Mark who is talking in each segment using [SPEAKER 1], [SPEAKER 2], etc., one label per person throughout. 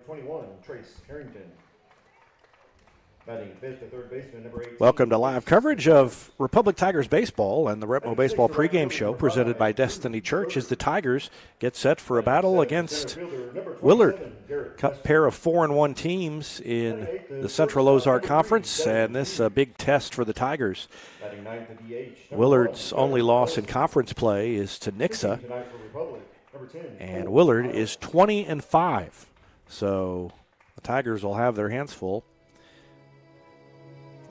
[SPEAKER 1] 21, Trace Harrington. Batting fifth to third baseman, number 18.
[SPEAKER 2] Welcome to live coverage of Republic Tigers baseball and the Retmo Baseball pregame show presented by Destiny Church as the Tigers get set for a battle against Willard. Pair of 4-1 teams in the Central Ozark Conference, and this a big test for the Tigers. Willard's only loss in conference play is to Nixa, and Willard is 20-5. So the Tigers will have their hands full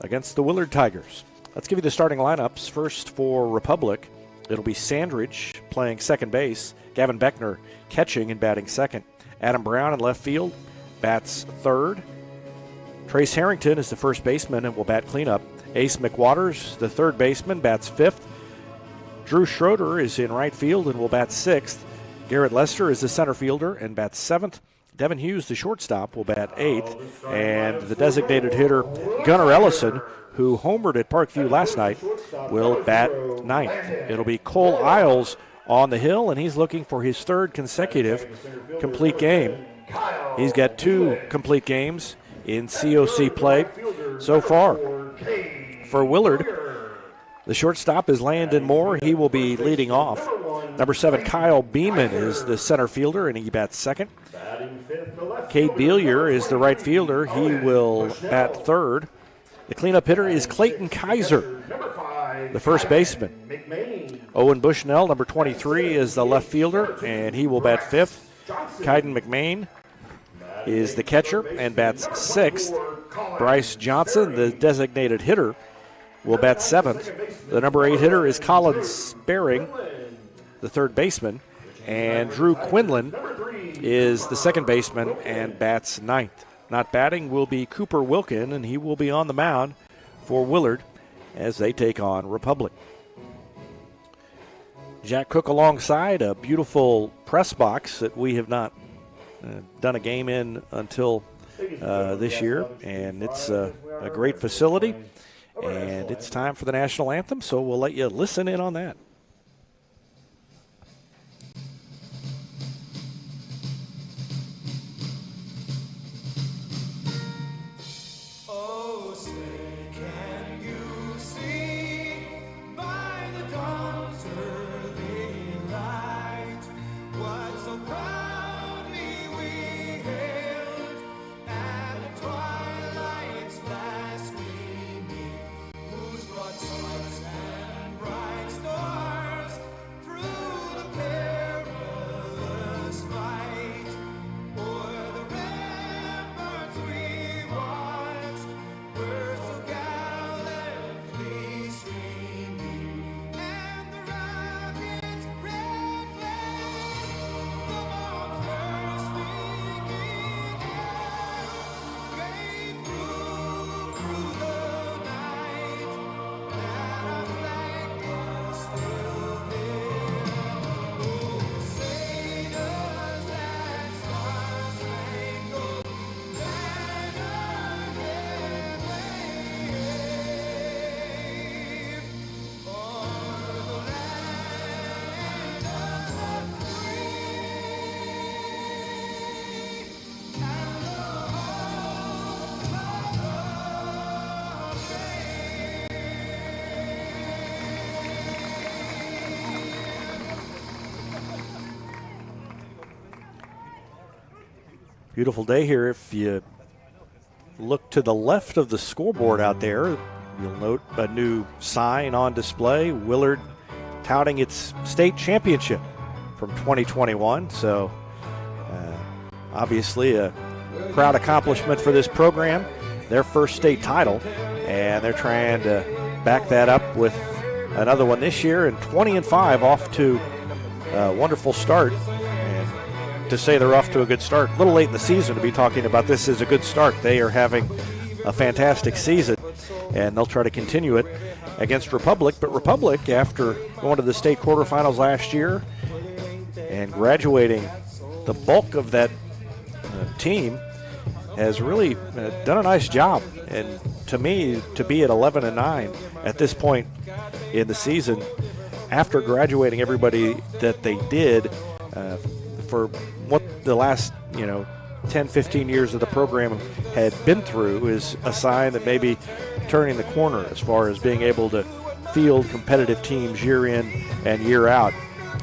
[SPEAKER 2] against the Willard Tigers. Let's give you the starting lineups. First for Republic, it'll be Sandridge playing second base, Gavin Beckner catching and batting second, Adam Brown in left field bats third, Trace Harrington is the first baseman and will bat cleanup, Ace McWaters, the third baseman, bats fifth, Drew Schroeder is in right field and will bat sixth, Garrett Lester is the center fielder and bats seventh, Devin Hughes, the shortstop, will bat eighth, and the designated hitter, Gunnar Ellison, who homered at Parkview last night, will bat ninth. It'll be Cole Isles on the hill, and he's looking for his third consecutive complete game. He's got 2 complete games in COC play so far. For Willard, the shortstop is Landon Moore. He will be leading off. Number 7, Kyle Beeman is the center fielder, and he bats second. Cade Beelier is the right fielder. He will bat third. The cleanup hitter is Clayton Kaiser, the first baseman. Owen Bushnell, number 23, is the left fielder, and he will bat fifth. Kaiden McMahon is the catcher and bats sixth. Bryce Johnson, the designated hitter, will bat seventh. The number 8 hitter is Colin Sparing, the third baseman, and Drew Quinlan is the second baseman and bats ninth. Not batting will be Cooper Wilkin, and he will be on the mound for Willard as they take on Republic. Jack Cook alongside, a beautiful press box that we have not done a game in until this year, and it's a great facility, and it's time for the national anthem, so we'll let you listen in on that. Beautiful day here. If you look to the left of the scoreboard out there, you'll note a new sign on display, Willard touting its state championship from 2021. So obviously a proud accomplishment for this program, their first state title, and they're trying to back that up with another one this year, and 20-5 off to a wonderful start. To say they're off to a good start, a little late in the season to be talking about this is a good start. They are having a fantastic season, and they'll try to continue it against Republic. But Republic, after going to the state quarterfinals last year and graduating the bulk of that team, has really done a nice job. And to me, to be at 11-9 at this point in the season, after graduating everybody that they did for what the last 10, 15 years of the program had been through is a sign that maybe turning the corner as far as being able to field competitive teams year in and year out.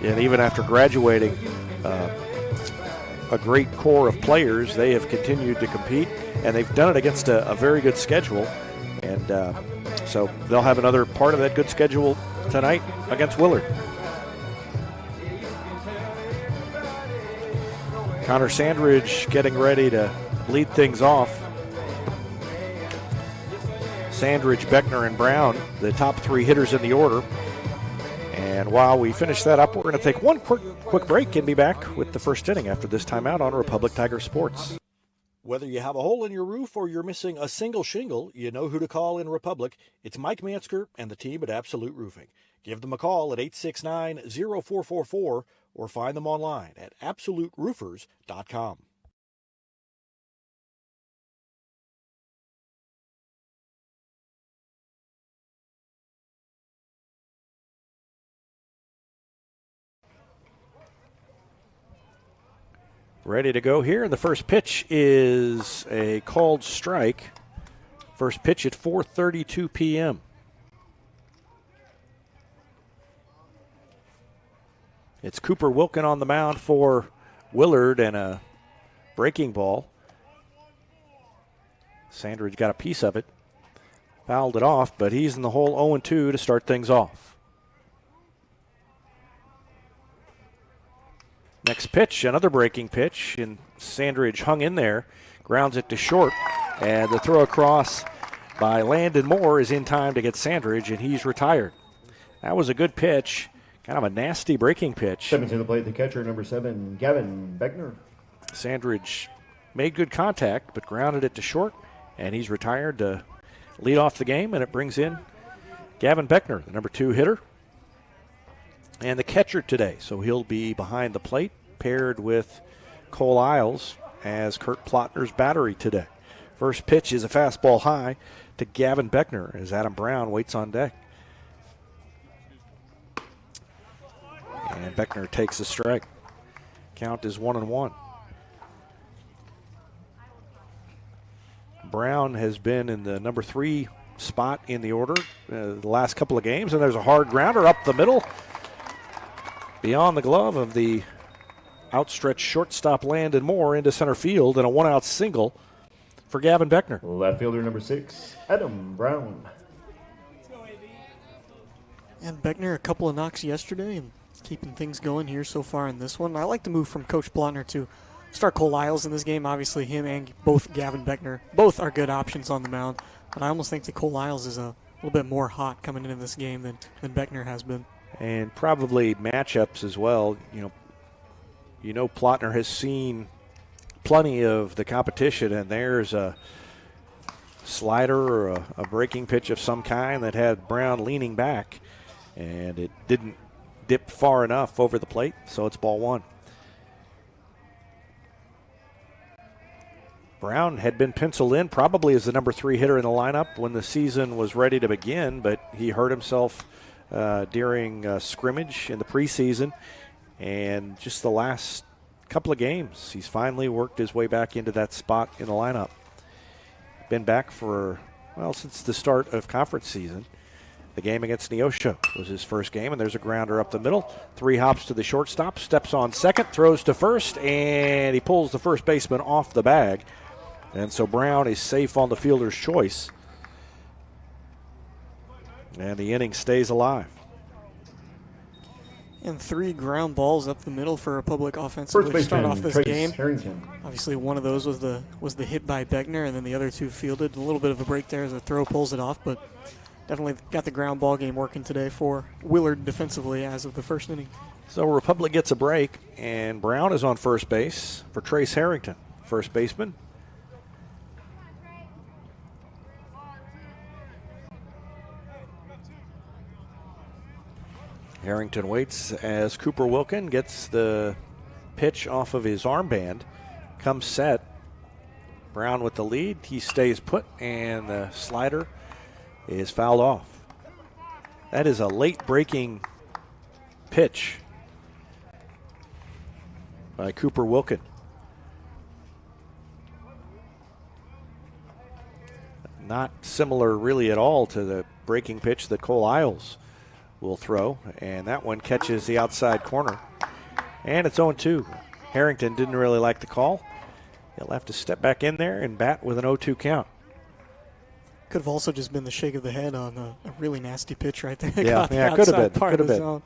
[SPEAKER 2] And even after graduating a great core of players, they have continued to compete, and they've done it against a very good schedule. And so they'll have another part of that good schedule tonight against Willard. Connor Sandridge getting ready to lead things off. Sandridge, Beckner, and Brown, the top three hitters in the order. And while we finish that up, we're going to take one quick break and be back with the first inning after this timeout on Republic Tiger Sports. Whether you have a hole in your roof or you're missing a single shingle, you know who to call in Republic. It's Mike Mansker and the team at Absolute Roofing. Give them a call at 869-0444 or find them online at absoluteroofers.com. Ready to go here, and the first pitch is a called strike. First pitch at 4:32 p.m. It's Cooper Wilkin on the mound for Willard and a breaking ball. Sandridge got a piece of it, fouled it off, but he's in the hole 0-2 to start things off. Next pitch, another breaking pitch, and Sandridge hung in there, grounds it to short, and the throw across by Landon Moore is in time to get Sandridge, and he's retired. That was a good pitch, kind of a nasty breaking pitch.
[SPEAKER 1] Stepping to the plate, the catcher, number 7, Gavin Beckner.
[SPEAKER 2] Sandridge made good contact, but grounded it to short, and he's retired to lead off the game, and it brings in Gavin Beckner, the number 2 hitter, and the catcher today. So he'll be behind the plate, paired with Cole Isles as Kurt Plotner's battery today. First pitch is a fastball high to Gavin Beckner as Adam Brown waits on deck. And Beckner takes a strike. Count is 1-1. Brown has been in the number 3 spot in the order the last couple of games, and there's a hard grounder up the middle beyond the glove of the outstretched shortstop Landon Moore into center field, and a one-out single for Gavin Beckner.
[SPEAKER 1] Left fielder number 6, Adam Brown.
[SPEAKER 3] And Beckner, a couple of knocks yesterday and keeping things going here so far in this one. I like the move from Coach Plotner to start Cole Isles in this game. Obviously, him and both Gavin Beckner, both are good options on the mound. But I almost think that Cole Isles is a little bit more hot coming into this game than Beckner has been. And
[SPEAKER 2] probably matchups as well. You know, Plotner has seen plenty of the competition, and there's a slider or a breaking pitch of some kind that had Brown leaning back, and it didn't dip far enough over the plate, so it's ball 1. Brown had been penciled in probably as the number 3 hitter in the lineup when the season was ready to begin, but he hurt himself during scrimmage in the preseason, and just the last couple of games, he's finally worked his way back into that spot in the lineup. Been back for, since the start of conference season. The game against Neosho was his first game, and there's a grounder up the middle. 3 hops to the shortstop, steps on second, throws to first, and he pulls the first baseman off the bag. And so Brown is safe on the fielder's choice. And the inning stays alive.
[SPEAKER 3] And 3 ground balls up the middle for Republic offensively to start off this game. Obviously, one of those was the hit by Beckner, and then the other 2 fielded. A little bit of a break there as the throw pulls it off, but definitely got the ground ball game working today for Willard defensively as of the first inning.
[SPEAKER 2] So Republic gets a break, and Brown is on first base for Trace Harrington, first baseman. Harrington waits as Cooper Wilkin gets the pitch off of his armband, comes set. Brown with the lead. He stays put, and the slider is fouled off. That is a late breaking pitch by Cooper Wilkin. not similar really at all to the breaking pitch that Cole Isles will throw. And that one catches the outside corner. And it's 0-2. Harrington didn't really like the call. He'll have to step back in there and bat with an 0-2 count.
[SPEAKER 3] Could have also just been the shake of the head on a really nasty pitch right there.
[SPEAKER 2] Yeah, could have been. Could have been.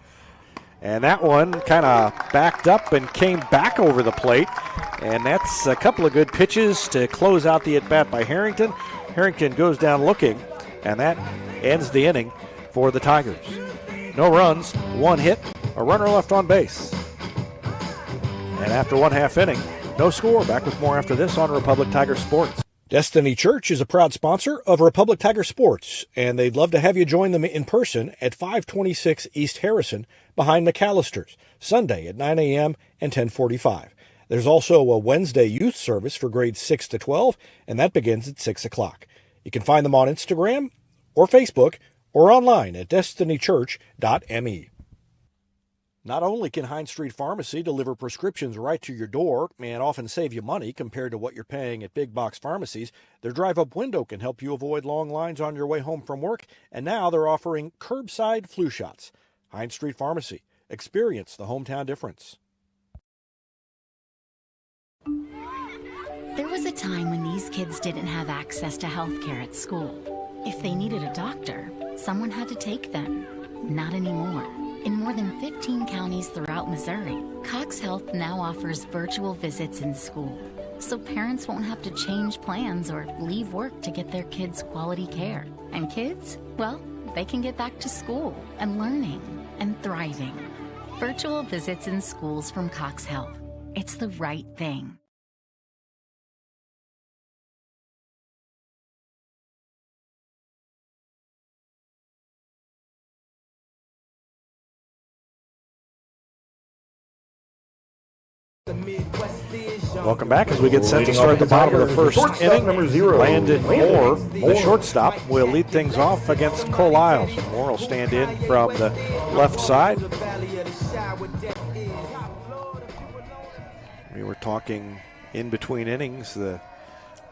[SPEAKER 2] And that one kind of backed up and came back over the plate. And that's a couple of good pitches to close out the at-bat by Harrington. Harrington goes down looking, and that ends the inning for the Tigers. No runs, 1 hit, a runner left on base. And after 1/2 inning, no score. Back with more after this on Republic Tiger Sports. Destiny Church is a proud sponsor of Republic Tiger Sports, and they'd love to have you join them in person at 526 East Harrison behind McAllister's, Sunday at 9 a.m. and 10:45. There's also a Wednesday youth service for grades 6 to 12, and that begins at 6 o'clock. You can find them on Instagram or Facebook or online at destinychurch.me. Not only can Hines Street Pharmacy deliver prescriptions right to your door and often save you money compared to what you're paying at big box pharmacies, their drive-up window can help you avoid long lines on your way home from work, and now they're offering curbside flu shots. Hines Street Pharmacy. Experience the hometown difference.
[SPEAKER 4] There was a time when these kids didn't have access to health care at school. If they needed a doctor, someone had to take them. Not anymore. In more than 15 counties throughout Missouri, Cox Health now offers virtual visits in school, so parents won't have to change plans or leave work to get their kids quality care. And kids, well, they can get back to school and learning and thriving. Virtual visits in schools from Cox Health. It's the right thing.
[SPEAKER 2] Welcome back as we get set to start the bottom of the first inning. Landon Moore, the shortstop, will lead things off against Cole Isles. Moore will stand in from the left side. We were talking in between innings. The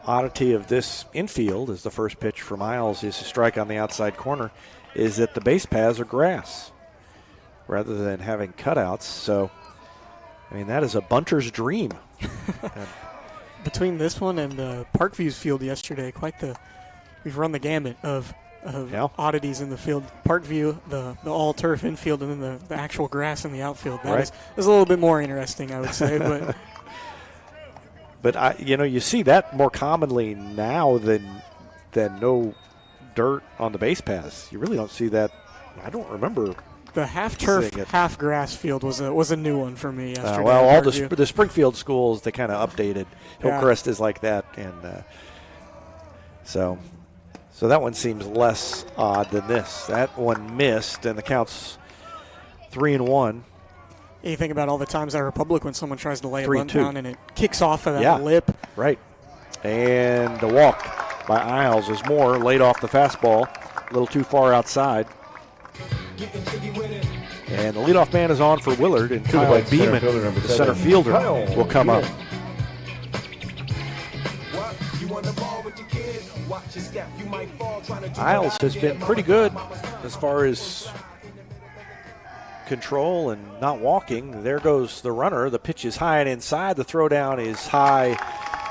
[SPEAKER 2] oddity of this infield is the first pitch from Isles is a strike on the outside corner, is that the base paths are grass rather than having cutouts. So, I mean, that is a bunter's dream.
[SPEAKER 3] Between this one and Parkview's field yesterday, we've run the gamut of oddities in the field. Parkview, the all-turf infield, and then the actual grass in the outfield. That is a little bit more interesting, I would say.
[SPEAKER 2] But you see that more commonly now than no dirt on the base paths. You really don't see that. I don't remember.
[SPEAKER 3] The half-turf, half-grass field was a new one for me yesterday.
[SPEAKER 2] Well, all the Springfield schools, they kind of updated. Hillcrest is like that, and so that one seems less odd than this. That one missed, and the count's 3-1.
[SPEAKER 3] You think about all the times at Republic when someone tries to lay a bunt down and it kicks off of that lip.
[SPEAKER 2] Right. And the walk by Isles is Moore laid off the fastball, a little too far outside. And the leadoff man is on for Willard, and Kyle Beeman, the center fielder, will come up. Isles has been pretty good as far as control and not walking. There goes the runner. The pitch is high and inside. The throwdown is high,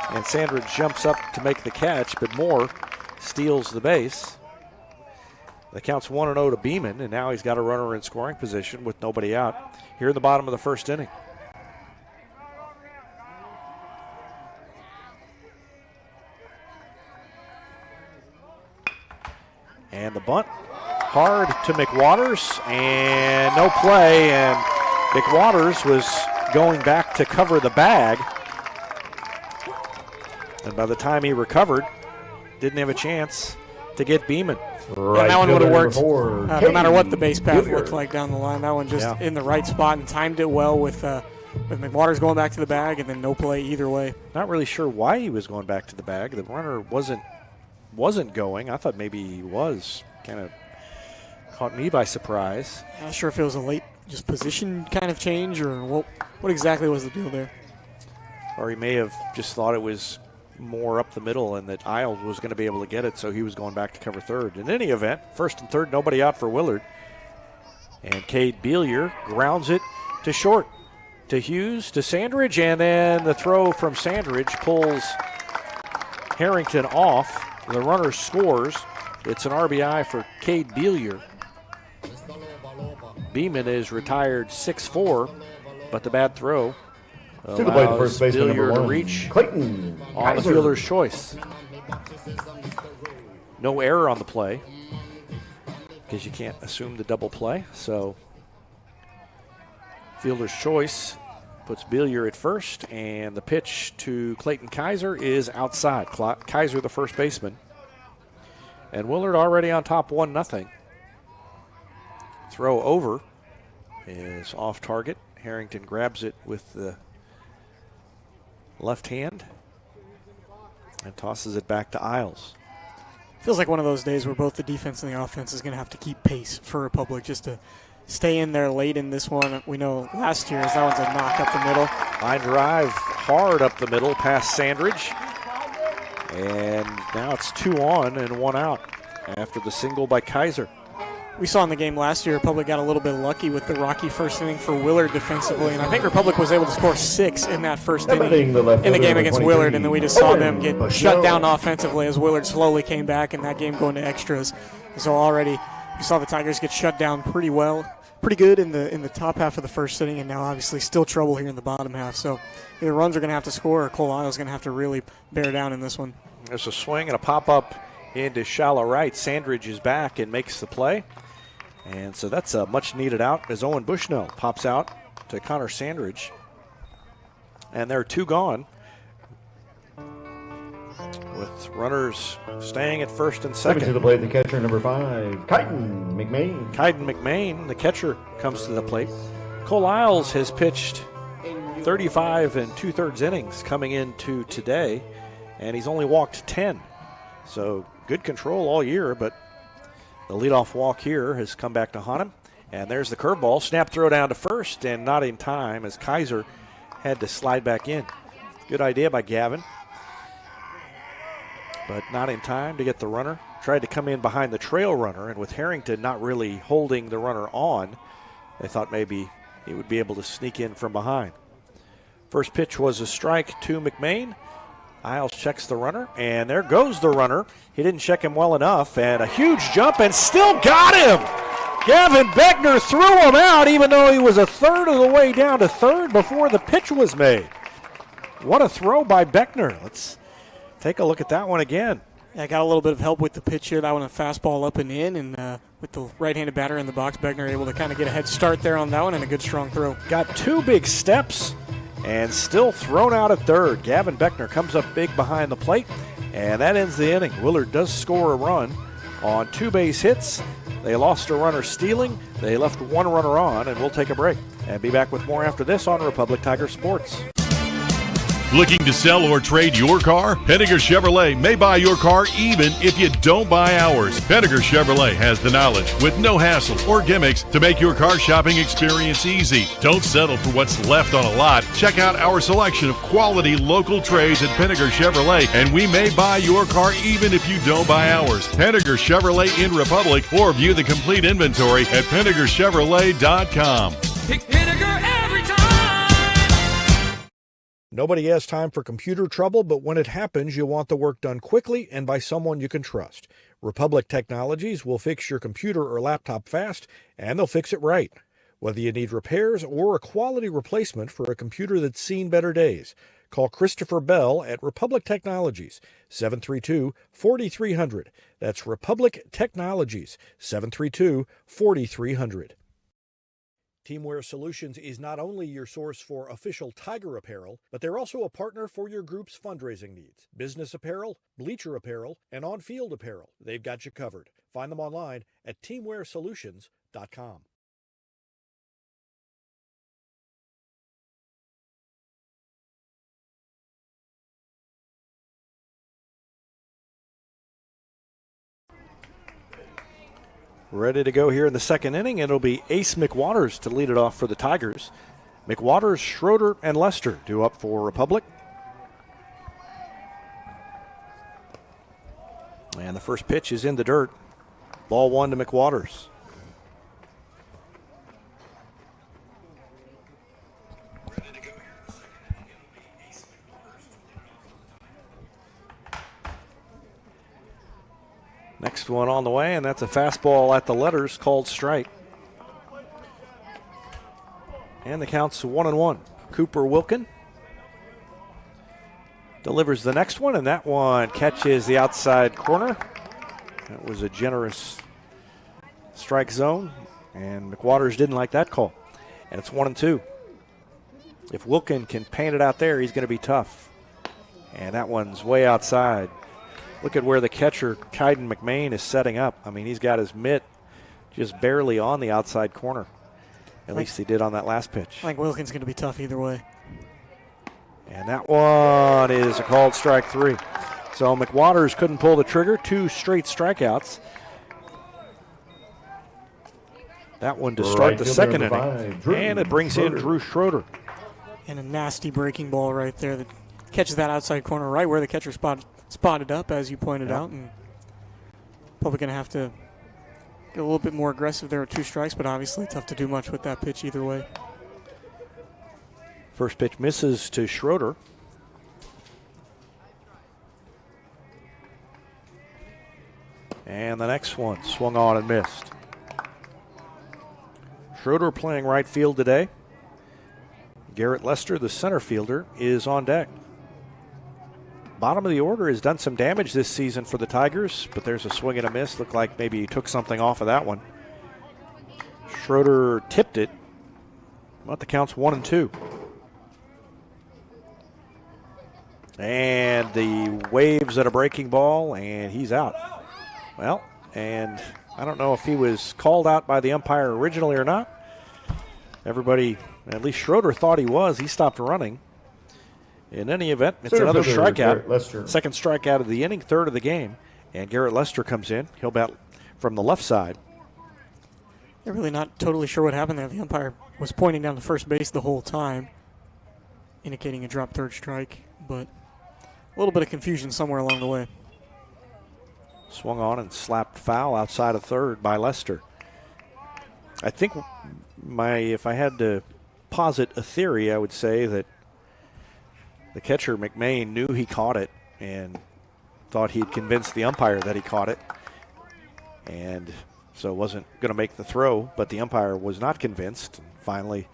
[SPEAKER 2] and Sandridge jumps up to make the catch, but Moore steals the base. The count's 1-0 to Beeman, and now he's got a runner in scoring position with nobody out here in the bottom of the first inning. And the bunt, hard to McWaters, and no play, and McWaters was going back to cover the bag. And by the time he recovered, didn't have a chance to get Beeman.
[SPEAKER 1] Right,
[SPEAKER 3] and that one would have worked no matter what the base path
[SPEAKER 1] Willard
[SPEAKER 3] looked like down the line. That one just in the right spot and timed it well with McWaters going back to the bag and then no play either way.
[SPEAKER 2] Not really sure why he was going back to the bag. The runner wasn't going. I thought maybe he was. Kind of caught me by surprise.
[SPEAKER 3] Not sure if it was a late just position kind of change or what exactly was the deal there.
[SPEAKER 2] Or he may have just thought it was more up the middle and that Isles was going to be able to get it, so he was going back to cover third. In any event, first and third, nobody out for Willard. And Cade Beelier grounds it to short, to Hughes, to Sandridge, and then the throw from Sandridge pulls Harrington off. The runner scores. It's an RBI for Cade Beelier. Beeman is retired 6-4, but the bad throw
[SPEAKER 1] To the plate, the first baseman, number
[SPEAKER 2] Beelier to
[SPEAKER 1] 1,
[SPEAKER 2] reach
[SPEAKER 1] Clayton
[SPEAKER 2] on the
[SPEAKER 1] Kaiser.
[SPEAKER 2] fielder's choice. No error on the play because you can't assume the double play. So fielder's choice puts Beelier at first, and the pitch to Clayton Kaiser is outside. Kaiser, the first baseman. And Willard already on top 1-0. Throw over is off target. Harrington grabs it with the left hand and tosses it back to Isles.
[SPEAKER 3] Feels like one of those days where both the defense and the offense is going to have to keep pace for Republic just to stay in there late in this one. We know last year's that one's a knock up the middle.
[SPEAKER 2] Line drive hard up the middle past Sandridge. And now it's 2 on and 1 out after the single by Kaiser.
[SPEAKER 3] We saw in the game last year, Republic got a little bit lucky with the rocky first inning for Willard defensively, and I think Republic was able to score 6 in that first inning in the game against Willard, and then we just saw them get shut down offensively as Willard slowly came back, and that game going to extras. So already we saw the Tigers get shut down pretty good in the top half of the first inning, and now obviously still trouble here in the bottom half. So either runs are going to have to score or Cole Isles is going to have to really bear down in this one.
[SPEAKER 2] There's a swing and a pop-up into shallow right. Sandridge is back and makes the play. And so that's a much-needed out as Owen Bushnell pops out to Connor Sandridge. And there are 2 gone, with runners staying at first and
[SPEAKER 1] Stepping
[SPEAKER 2] second.
[SPEAKER 1] to the plate, the catcher, number 5, Kyton McMahon.
[SPEAKER 2] Kyden McMahon, the catcher, comes to the plate. Cole Isles has pitched 35 and 2/3 innings coming into today, and he's only walked 10. So good control all year, but the leadoff walk here has come back to haunt him. And there's the curveball. Snap throw down to first, and not in time as Kaiser had to slide back in. Good idea by Gavin, but not in time to get the runner. Tried to come in behind the trail runner, and with Harrington not really holding the runner on, they thought maybe he would be able to sneak in from behind. First pitch was a strike to McMahon. Isles checks the runner, and there goes the runner. He didn't check him well enough, and a huge jump, and still got him! Gavin Beckner threw him out, even though he was a third of the way down to third before the pitch was made. What a throw by Beckner. Let's take a look at that one again.
[SPEAKER 3] Yeah, got a little bit of help with the pitch here. That one a fastball up and in, and with the right-handed batter in the box, Beckner able to kind of get a head start there on that one, and a good strong throw.
[SPEAKER 2] Got 2 big steps, and still thrown out at third. Gavin Beckner comes up big behind the plate, and that ends the inning. Willard does score a run on 2 base hits. They lost a runner stealing. They left 1 runner on, and we'll take a break and be back with more after this on Republic Tiger Sports.
[SPEAKER 5] Looking to sell or trade your car? Penninger Chevrolet may buy your car even if you don't buy ours. Penninger Chevrolet has the knowledge with no hassle or gimmicks to make your car shopping experience easy. Don't settle for what's left on a lot. Check out our selection of quality local trades at Penninger Chevrolet, and we may buy your car even if you don't buy ours. Penninger Chevrolet in Republic, or view the complete inventory at PenningerChevrolet.com.
[SPEAKER 6] Pick Pinnaker every time.
[SPEAKER 2] Nobody has time for computer trouble, but when it happens, you want the work done quickly and by someone you can trust. Republic Technologies will fix your computer or laptop fast, and they'll fix it right. Whether you need repairs or a quality replacement for a computer that's seen better days, call Christopher Bell at Republic Technologies, 732-4300. That's Republic Technologies, 732-4300. Teamwear Solutions is not only your source for official Tiger apparel, but they're also a partner for your group's fundraising needs. Business apparel, bleacher apparel, and on-field apparel. They've got you covered. Find them online at teamwearsolutions.com. Ready to go here in the second inning, and it'll be Ace McWaters to lead it off for the Tigers. McWaters, Schroeder, and Lester due up for Republic. And the first pitch is in the dirt. Ball 1 to McWaters. Next one on the way, and that's a fastball at the letters called strike. And the count's 1-1. Cooper Wilkin delivers the next one, and that one catches the outside corner. That was a generous strike zone, and McWaters didn't like that call. And it's 1-2. If Wilkin can paint it out there, he's going to be tough. And that one's way outside. Look at where the catcher, Kaiden McMahon, is setting up. I mean, he's got his mitt just barely on the outside corner. At least he did on that last pitch.
[SPEAKER 3] I think Wilkins going to be tough either way.
[SPEAKER 2] And that one is a called strike 3. So McWaters couldn't pull the trigger. 2 straight strikeouts. That one to start the second inning. And it brings in Drew Schroeder.
[SPEAKER 3] And a nasty breaking ball right there that catches that outside corner right where the catcher spotted up, as you pointed out. And probably going to have to get a little bit more aggressive. There were 2 strikes, but obviously tough to do much with that pitch either way.
[SPEAKER 2] First pitch misses to Schroeder. And the next one swung on and missed. Schroeder playing right field today. Garrett Lester, the center fielder, is on deck. Bottom of the order has done some damage this season for the Tigers, but there's a swing and a miss. Looked like maybe he took something off of that one. Schroeder tipped it, but the count's 1-2. And the waves at a breaking ball, and he's out. Well, and I don't know if he was called out by the umpire originally or not. Everybody, at least Schroeder, thought he was. He stopped running. In any event, it's another strikeout. Second strikeout of the inning, third of the game. And Garrett Lester comes in. He'll bat from the left side.
[SPEAKER 3] They're really not totally sure what happened there. The umpire was pointing down to first base the whole time, indicating a drop third strike, but a little bit of confusion somewhere along the way.
[SPEAKER 2] Swung on and slapped foul outside of third by Lester. I think if I had to posit a theory, I would say that the catcher, McMahon, knew he caught it and thought he'd convinced the umpire that he caught it, and so wasn't going to make the throw, but the umpire was not convinced. And finally,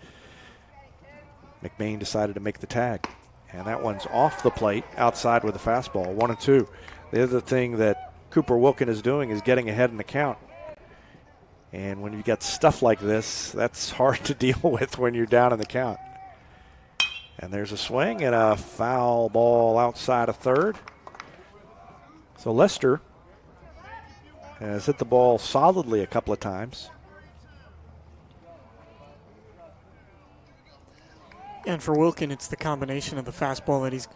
[SPEAKER 2] McMahon decided to make the tag. And that one's off the plate, outside with a fastball, 1-2. The other thing that Cooper Wilkin is doing is getting ahead in the count. And when you got stuff like this, that's hard to deal with when you're down in the count. And there's a swing and a foul ball outside of third. So Lester has hit the ball solidly a couple of times.
[SPEAKER 3] And for Wilkin, it's the combination of the fastball that he's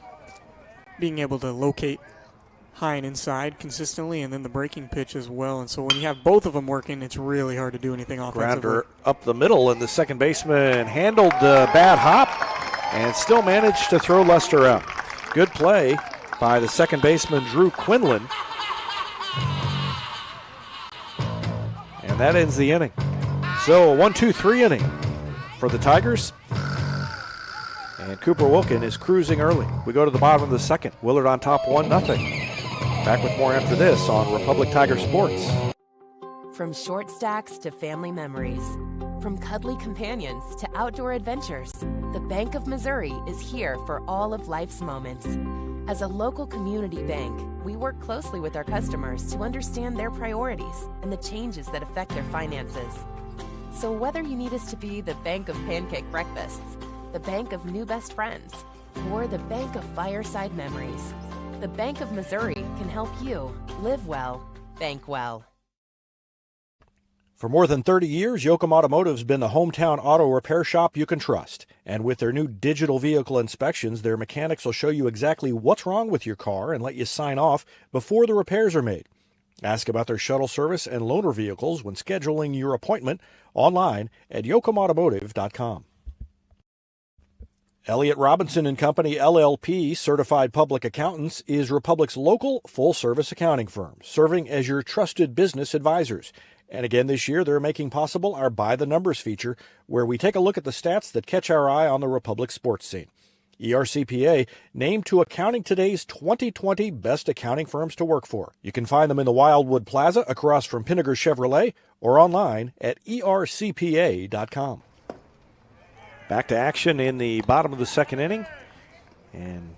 [SPEAKER 3] being able to locate high and inside consistently, and then the breaking pitch as well. And so when you have both of them working, it's really hard to do anything offensively.
[SPEAKER 2] Grounder up the middle, and the second baseman handled the bad hop and still managed to throw Lester out. Good play by the second baseman, Drew Quinlan. And that ends the inning. So a 1-2-3 inning for the Tigers. And Cooper Wilkin is cruising early. We go to the bottom of the second. Willard on top 1-0. Back with more after this on Republic Tiger Sports.
[SPEAKER 7] From short stacks to family memories, from cuddly companions to outdoor adventures, the Bank of Missouri is here for all of life's moments. As a local community bank, we work closely with our customers to understand their priorities and the changes that affect their finances. So whether you need us to be the Bank of Pancake Breakfasts, the Bank of New Best Friends, or the Bank of Fireside Memories, the Bank of Missouri can help you live well, bank well.
[SPEAKER 2] For more than 30 years, Yoakum Automotive's been the hometown auto repair shop you can trust. And with their new digital vehicle inspections, their mechanics will show you exactly what's wrong with your car and let you sign off before the repairs are made. Ask about their shuttle service and loaner vehicles when scheduling your appointment online at yoakumautomotive.com. Elliott Robinson and Company, LLP, Certified Public Accountants, is Republic's local full-service accounting firm, serving as your trusted business advisors. And again this year, they're making possible our By the Numbers feature, where we take a look at the stats that catch our eye on the Republic sports scene. ERCPA named to Accounting Today's 2020 Best Accounting Firms to Work For. You can find them in the Wildwood Plaza across from Pinnaker Chevrolet or online at ercpa.com. Back to action in the bottom of the second inning. And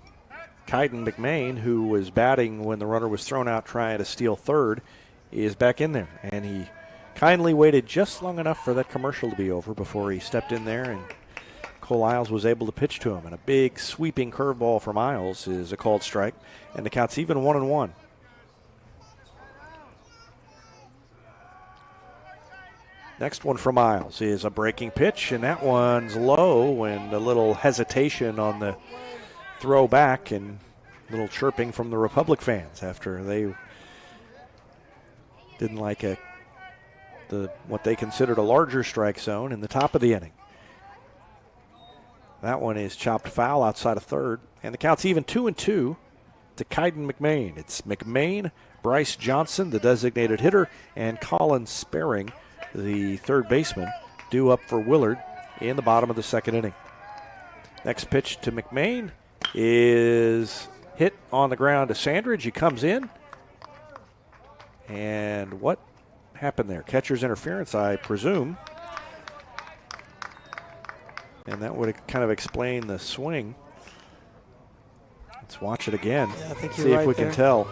[SPEAKER 2] Kaiden McMain, who was batting when the runner was thrown out trying to steal third, is back in there. And he kindly waited just long enough for that commercial to be over before he stepped in there, and Cole Isles was able to pitch to him. And a big sweeping curveball from Isles is a called strike, and the count's even 1-1. Next one from Isles is a breaking pitch, and that one's low, and a little hesitation on the throw back, and a little chirping from the Republic fans after they didn't like what they considered a larger strike zone in the top of the inning. That one is chopped foul outside of third, and the count's even 2-2 to Kaiden McMain. It's McMain, Bryce Johnson, the designated hitter, and Colin Sperring, the third baseman, due up for Willard in the bottom of the second inning. Next pitch to McMain is hit on the ground to Sandridge. He comes in. And what happened there? Catcher's interference, I presume. And that would kind of explain the swing. Let's watch it again.
[SPEAKER 3] Yeah, I think
[SPEAKER 2] see
[SPEAKER 3] you're
[SPEAKER 2] if
[SPEAKER 3] right
[SPEAKER 2] we
[SPEAKER 3] there.
[SPEAKER 2] can tell.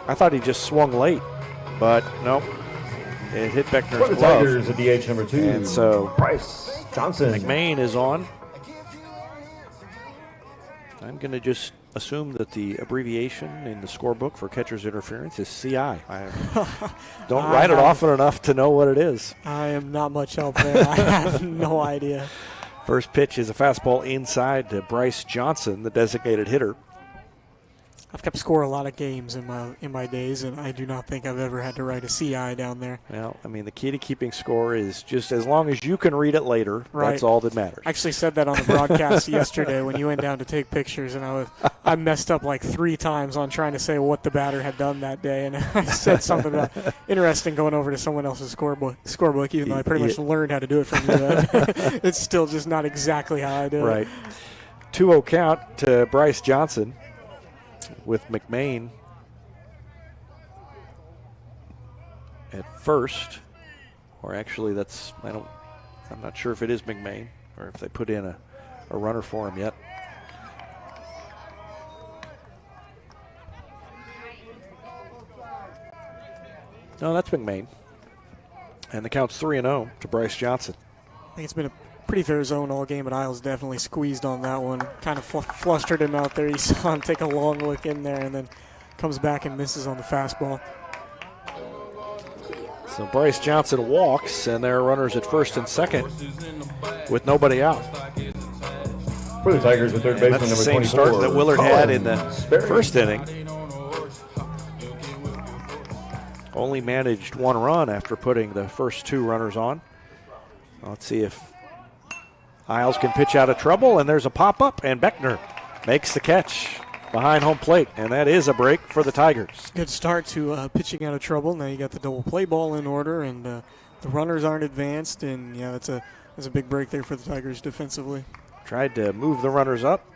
[SPEAKER 2] I thought he just swung late, but nope. It hit
[SPEAKER 1] For the
[SPEAKER 2] Beckner's glove.
[SPEAKER 1] Tigers at DH number 2.
[SPEAKER 2] And so
[SPEAKER 1] Bryce Johnson.
[SPEAKER 2] McMain is on. I'm going to just assume that the abbreviation in the scorebook for catcher's interference is CI. I don't write it often enough to know what it is.
[SPEAKER 3] I am not much help there. I have no idea.
[SPEAKER 2] First pitch is a fastball inside to Bryce Johnson, the designated hitter.
[SPEAKER 3] I've kept score a lot of games in my days, and I do not think I've ever had to write a CI down there.
[SPEAKER 2] Well, I mean, the key to keeping score is just as long as you can read it later,
[SPEAKER 3] Right.
[SPEAKER 2] that's all that matters.
[SPEAKER 3] I actually said that on the broadcast yesterday when you went down to take pictures, and I messed up like 3 times on trying to say what the batter had done that day, and I said something about interesting going over to someone else's scorebook, even though I pretty much learned how to do it from you. It's still just not exactly how I do it.
[SPEAKER 2] Right. 2-0 count to Bryce Johnson, with McMain at first, or actually I'm not sure if it is McMain or if they put in a runner for him yet. No, that's McMain. And the count's 3-0 to Bryce Johnson.
[SPEAKER 3] I think it's been a pretty fair zone all game, but Isles definitely squeezed on that one. Kind of flustered him out there. You saw him take a long look in there and then comes back and misses on the fastball.
[SPEAKER 2] So Bryce Johnson walks, and there are runners at first and second with nobody out.
[SPEAKER 1] For the Tigers with third
[SPEAKER 2] And
[SPEAKER 1] baseman
[SPEAKER 2] that's the
[SPEAKER 1] number
[SPEAKER 2] same
[SPEAKER 1] 24.
[SPEAKER 2] start that Willard had in the
[SPEAKER 1] Sperry.
[SPEAKER 2] first inning. Only managed 1 run after putting the first 2 runners on. Let's see if Isles can pitch out of trouble, and there's a pop-up, and Beckner makes the catch behind home plate, and that is a break for the Tigers.
[SPEAKER 3] Good start to pitching out of trouble. Now you got the double play ball in order, and the runners aren't advanced, and yeah, that's a big break there for the Tigers defensively.
[SPEAKER 2] Tried to move the runners up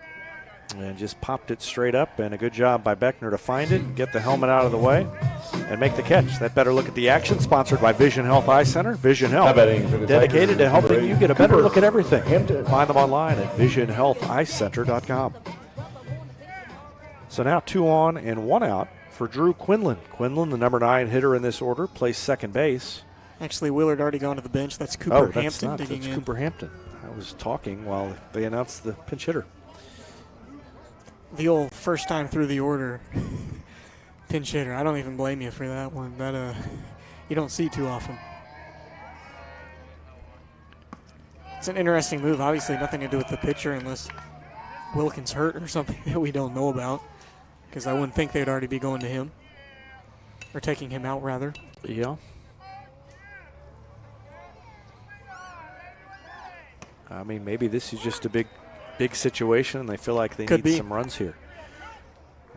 [SPEAKER 2] and just popped it straight up, and a good job by Beckner to find it and get the helmet out of the way and make the catch. That better look at the action, sponsored by Vision Health Eye Center. Vision Health,
[SPEAKER 1] Betting for the
[SPEAKER 2] dedicated to
[SPEAKER 1] Tigers,
[SPEAKER 2] helping
[SPEAKER 1] number
[SPEAKER 2] you
[SPEAKER 1] 8,
[SPEAKER 2] get a better
[SPEAKER 1] Cooper
[SPEAKER 2] look at everything.
[SPEAKER 1] Hampton.
[SPEAKER 2] Find them online at visionhealtheyecenter.com. So now 2 on and 1 out for Drew Quinlan. Quinlan, the number 9 hitter in this order, plays second base.
[SPEAKER 3] Actually, Willard already gone to the bench. That's Cooper
[SPEAKER 2] that's
[SPEAKER 3] Hampton
[SPEAKER 2] not.
[SPEAKER 3] digging
[SPEAKER 2] That's
[SPEAKER 3] in.
[SPEAKER 2] Cooper Hampton. I was talking while they announced the pinch hitter.
[SPEAKER 3] The old first time through the order pinch hitter. I don't even blame you for that one. That you don't see too often. It's an interesting move. Obviously, nothing to do with the pitcher unless Wilkins hurt or something that we don't know about. Because I wouldn't think they'd already be going to him. Or taking him out, rather.
[SPEAKER 2] Yeah. I mean, maybe this is just a big situation, and they feel like they need some runs here.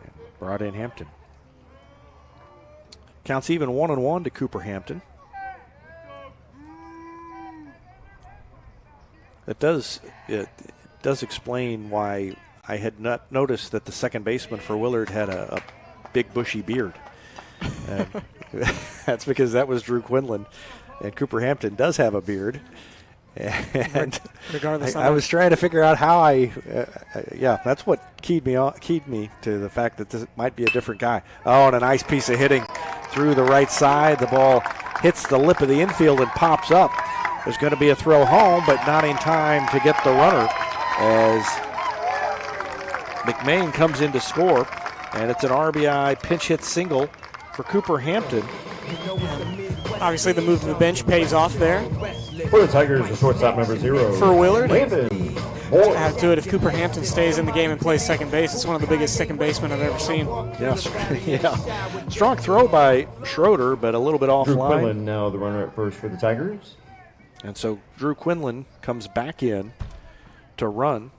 [SPEAKER 2] And brought in Hampton. Counts even 1-1 to Cooper Hampton. It does explain why I had not noticed that the second baseman for Willard had a big bushy beard. That's because that was Drew Quinlan, and Cooper Hampton does have a beard. And
[SPEAKER 3] regardless,
[SPEAKER 2] I was trying to figure out how that's what keyed me to the fact that this might be a different guy. Oh, and a nice piece of hitting through the right side. The ball hits the lip of the infield and pops up. There's going to be a throw home, but not in time to get the runner as McMahon comes in to score, and it's an RBI pinch hit single for Cooper Hampton.
[SPEAKER 3] Obviously, the move to the bench pays off there.
[SPEAKER 1] For the Tigers, the shortstop number 0.
[SPEAKER 3] For Willard.
[SPEAKER 1] Landon
[SPEAKER 3] To add to it, if Cooper Hampton stays in the game and plays second base, it's one of the biggest second basemen I've ever seen.
[SPEAKER 2] Yes, yeah. Strong throw by Schroeder, but a little bit offline.
[SPEAKER 1] Drew Quinlan now the runner at first for the Tigers.
[SPEAKER 2] And so Drew Quinlan comes back in to run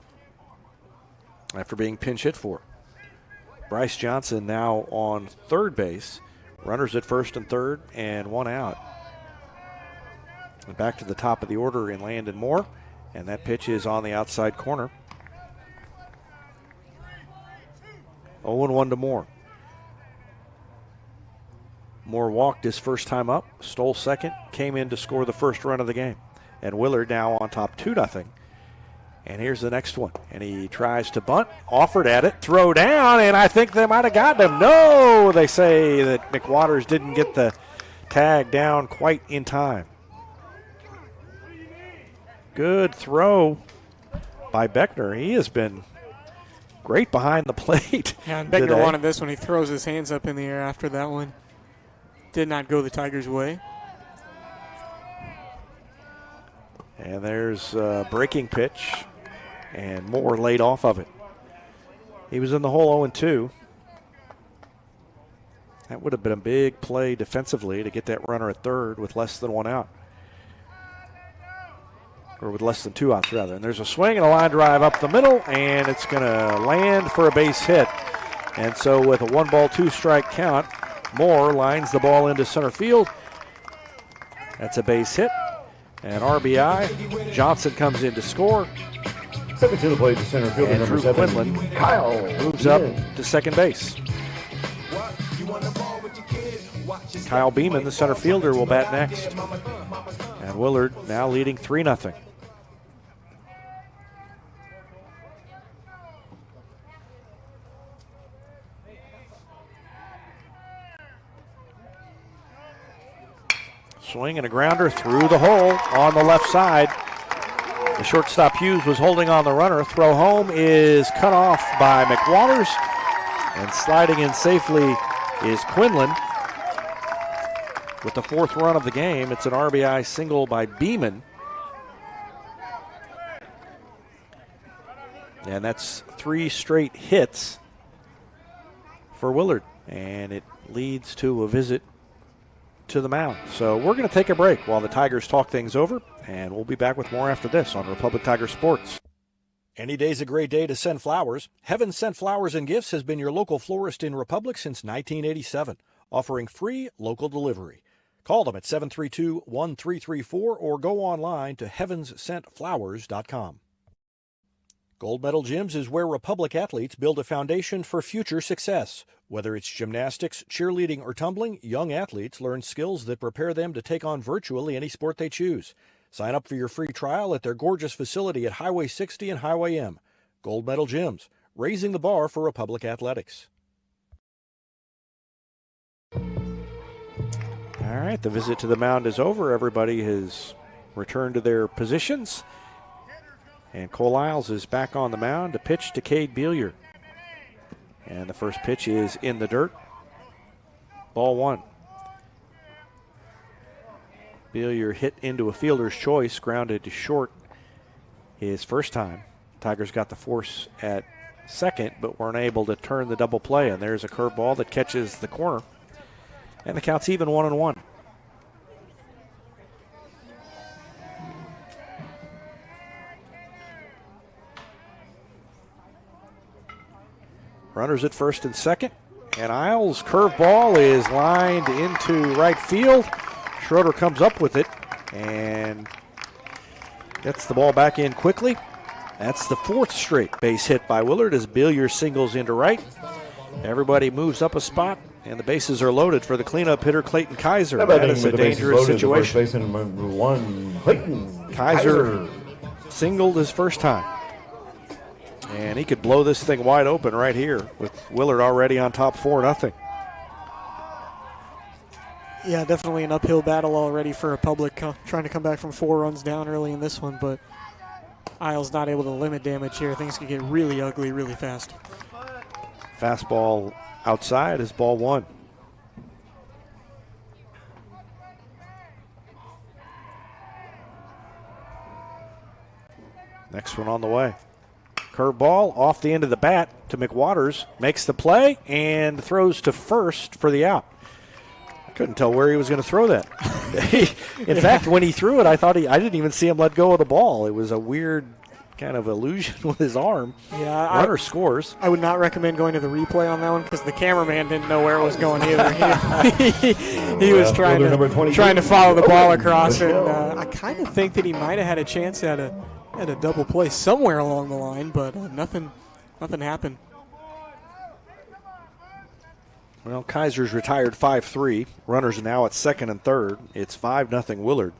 [SPEAKER 2] after being pinch hit for. Bryce Johnson now on third base. Runners at first and third, and one out. And back to the top of the order in Landon Moore, and that pitch is on the outside corner. 0-1 to Moore. Moore walked his first time up, stole second, came in to score the first run of the game. And Willard now on top 2-0. And here's the next one. And he tries to bunt, offered at it, throw down, and I think they might have gotten him. No, they say that McWaters didn't get the tag down quite in time. Good throw by Beckner. He has been great behind the plate.
[SPEAKER 3] Yeah, and Beckner
[SPEAKER 2] today.
[SPEAKER 3] wanted this when he throws his hands up in the air after that one. Did not go the Tigers' way.
[SPEAKER 2] And there's a breaking pitch, and Moore laid off of it. He was in the hole 0-2. That would have been a big play defensively to get that runner at third with less than one out. Or with less than two outs, rather. And there's a swing and a line drive up the middle, and it's going to land for a base hit. And so with a 1-ball, 2-strike count, Moore lines the ball into center field. That's a base hit. And RBI. Johnson comes in to score.
[SPEAKER 1] Stepping to the plate to center fielder
[SPEAKER 2] And
[SPEAKER 1] number
[SPEAKER 2] Drew
[SPEAKER 1] 7,
[SPEAKER 2] Quinlan
[SPEAKER 1] Kyle
[SPEAKER 2] moves up
[SPEAKER 1] Beeman.
[SPEAKER 2] to second base. Kyle Beeman, the center fielder, will bat next. And Willard now leading 3-0. Swing and a grounder through the hole on the left side. The shortstop Hughes was holding on the runner. Throw home is cut off by McWaters. And sliding in safely is Quinlan. With the fourth run of the game, it's an RBI single by Beeman. And that's 3 straight hits for Willard. And it leads to a visit to the mound. So we're going to take a break while the Tigers talk things over, and we'll be back with more after this on Republic Tiger Sports. Any day's a great day to send flowers. Heaven Sent Flowers and Gifts has been your local florist in Republic since 1987, offering free local delivery. Call them at 732-1334 or go online to heavenssentflowers.com. Gold Medal Gyms is where Republic athletes build a foundation for future success. Whether it's gymnastics, cheerleading, or tumbling, young athletes learn skills that prepare them to take on virtually any sport they choose. Sign up for your free trial at their gorgeous facility at Highway 60 and Highway M. Gold Medal Gyms, raising the bar for Republic athletics. All right, the visit to the mound is over. Everybody has returned to their positions. And Cole Isles is back on the mound to pitch to Cade Beelier. And the first pitch is in the dirt. Ball 1. Beelier hit into a fielder's choice, grounded to short his first time. Tigers got the force at second, but weren't able to turn the double play. And there's a curveball that catches the corner. And the count's even 1-1. Runners at first and second. And Isles' curveball is lined into right field. Schroeder comes up with it and gets the ball back in quickly. That's the 4th straight base hit by Willard as Billier singles into right. Everybody moves up a spot, and the bases are loaded for the cleanup hitter, Clayton Kaiser. That is a dangerous situation.
[SPEAKER 1] First baseman number 1, Clayton
[SPEAKER 2] Kaiser singled his first time. And he could blow this thing wide open right here with Willard already on top 4-0.
[SPEAKER 3] Yeah, definitely an uphill battle already for Republic, trying to come back from 4 runs down early in this one, but Isles not able to limit damage here. Things could get really ugly really fast.
[SPEAKER 2] Fastball outside is ball 1. Next one on the way. Curveball off the end of the bat to McWaters. Makes the play and throws to first for the out. I couldn't tell where he was going to throw that. In fact, when he threw it, I didn't even see him let go of the ball. It was a weird kind of illusion with his arm.
[SPEAKER 3] Yeah,
[SPEAKER 2] Runner scores.
[SPEAKER 3] I would not recommend going to the replay on that one because the cameraman didn't know where it was going either. He was trying to follow the ball across, and I kind of think that he might have had a chance at a double play somewhere along the line, but nothing happened.
[SPEAKER 2] Well, Kaiser's retired 5-3. Runners are now at second and third. It's 5-0 Willard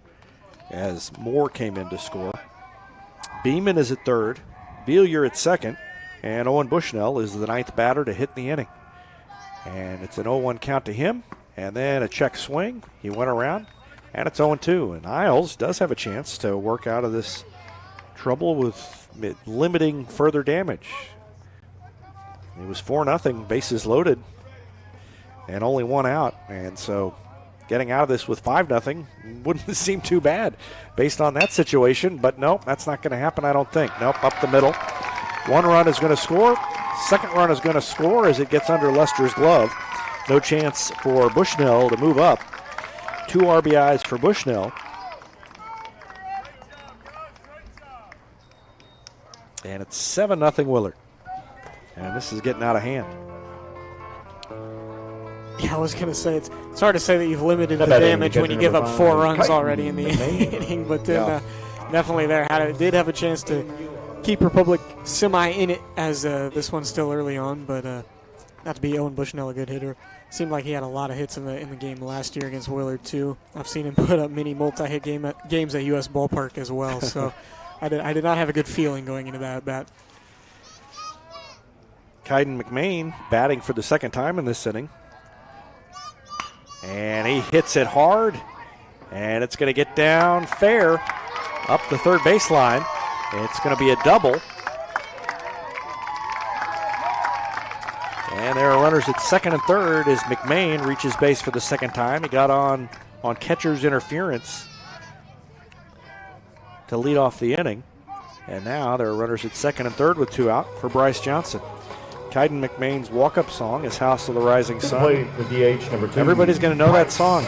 [SPEAKER 2] as Moore came in to score. Beeman is at third, Billier at second, and Owen Bushnell is the 9th batter to hit the inning. And it's an 0-1 count to him, and then a check swing. He went around, and it's 0-2. And Isles does have a chance to work out of this trouble with limiting further damage. It was 4-0, bases loaded, and only 1 out. And so getting out of this with 5-0 wouldn't seem too bad based on that situation. But nope, that's not going to happen, I don't think. Nope, up the middle. 1 run is going to score. 2nd run is going to score as it gets under Lester's glove. No chance for Bushnell to move up. 2 RBIs for Bushnell. And it's 7-0 Willard. And this is getting out of hand.
[SPEAKER 3] Yeah, I was going to say, it's hard to say that you've limited the damage when you give up 4 runs already in the inning, but then definitely there did have a chance to keep Republic semi in it as this one's still early on, but not to be Owen Bushnell a good hitter. Seemed like he had a lot of hits in the game last year against Willard too. I've seen him put up many multi-hit games at U.S. Ballpark as well, so I did not have a good feeling going into that at bat.
[SPEAKER 2] Kaiden McMahon batting for the 2nd time in this inning. And he hits it hard, and it's going to get down fair up the third baseline. It's going to be a double. And there are runners at second and third as McMahon reaches base for the 2nd time. He got on catcher's interference to lead off the inning. And now there are runners at 2nd and third with 2 out for Bryce Johnson. Kaiden McMahon's walk-up song is House of the Rising Sun.
[SPEAKER 1] Play the DH number 2.
[SPEAKER 2] Everybody's going to know that song.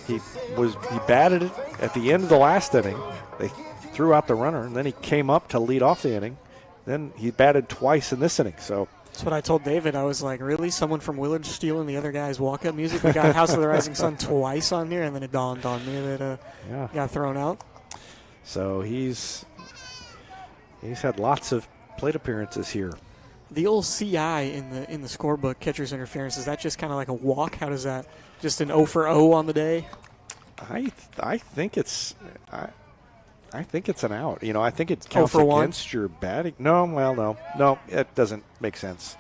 [SPEAKER 1] He
[SPEAKER 2] He batted it at the end of the last inning. They threw out the runner, and then he came up to lead off the inning. Then he batted twice in this inning. So
[SPEAKER 3] that's what I told David. I was like, really? Someone from Willard stealing the other guy's walk-up music? We got House of the Rising Sun twice on here, and then it dawned on me that got thrown out.
[SPEAKER 2] So he's had lots of plate appearances here.
[SPEAKER 3] The old CI in the scorebook, catcher's interference, is that just kind of like a walk? How does that, just an 0 for 0 on the day?
[SPEAKER 2] I think it's an out. You know, I think it counts
[SPEAKER 3] for
[SPEAKER 2] against your batting. No, it doesn't make sense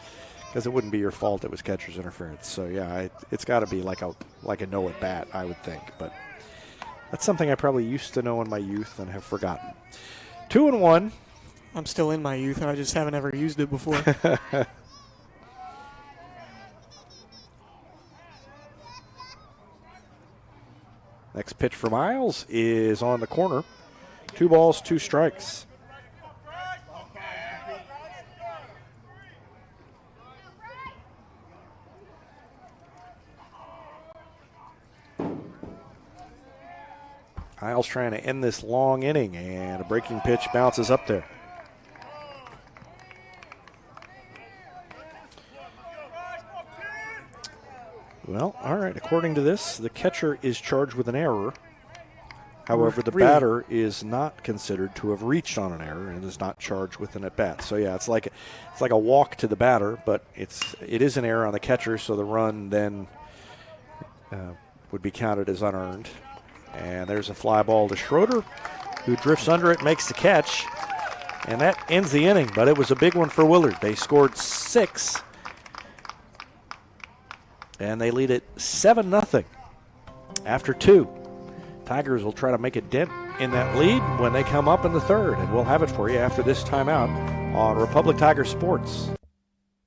[SPEAKER 2] because it wouldn't be your fault. It was catcher's interference. So yeah, it's got to be like a no at bat, I would think. But that's something I probably used to know in my youth and have forgotten. 2-1.
[SPEAKER 3] I'm still in my youth, and I just haven't ever used it before.
[SPEAKER 2] Next pitch for Miles is on the corner. 2 balls, 2 strikes. Miles trying to end this long inning, and a breaking pitch bounces up there. Well, all right. According to this, the catcher is charged with an error. However, the
[SPEAKER 3] Really?
[SPEAKER 2] batter is not considered to have reached on an error and is not charged with an at-bat. So, yeah, it's like a walk to the batter, but it is an error on the catcher, so the run then would be counted as unearned. And there's a fly ball to Schroeder, who drifts under it, makes the catch, and that ends the inning. But it was a big one for Willard. They scored 6, and they lead it 7-0 after 2. Tigers will try to make a dent in that lead when they come up in the third, and we'll have it for you after this timeout on Republic Tiger Sports.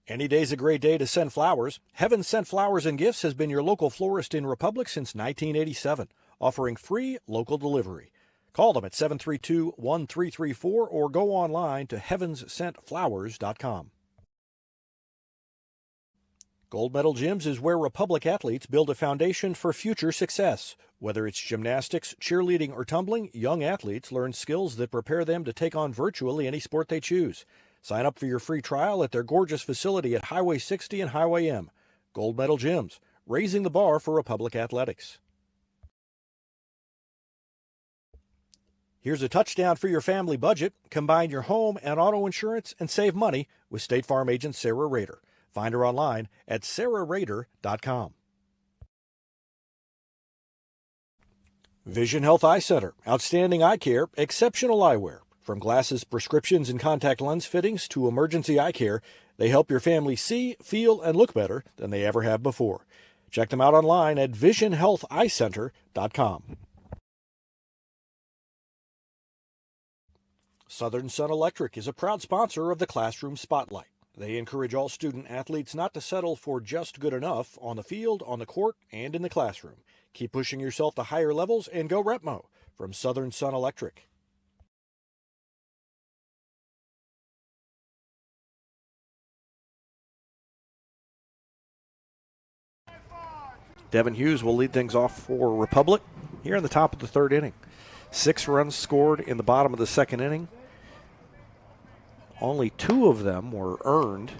[SPEAKER 2] Any day's a great day to send flowers. Heaven Sent Flowers and Gifts has been your local florist in Republic since 1987, offering free local delivery. Call them at 732-1334 or go online to heavenssentflowers.com. Gold Medal Gyms is where Republic athletes build a foundation for future success. Whether it's gymnastics, cheerleading, or tumbling, young athletes learn skills that prepare them to take on virtually any sport they choose. Sign up for your free trial at their gorgeous facility at Highway 60 and Highway M. Gold Medal Gyms, raising the bar for Republic athletics. Here's a touchdown for your family budget. Combine your home and auto insurance and save money with State Farm agent Sarah Rader. Find her online at sarahrader.com. Vision Health Eye Center. Outstanding eye care, exceptional eyewear. From glasses, prescriptions, and contact lens fittings to emergency eye care, they help your family see, feel, and look better than they ever have before. Check them out online at visionhealtheyecenter.com. Southern Sun Electric is a proud sponsor of the Classroom Spotlight. They encourage all student athletes not to settle for just good enough on the field, on the court, and in the classroom. Keep pushing yourself to higher levels and go Repmo from Southern Sun Electric. Devin Hughes will lead things off for Republic here in the top of the third inning. 6 runs scored in the bottom of the second inning. Only 2 of them were earned,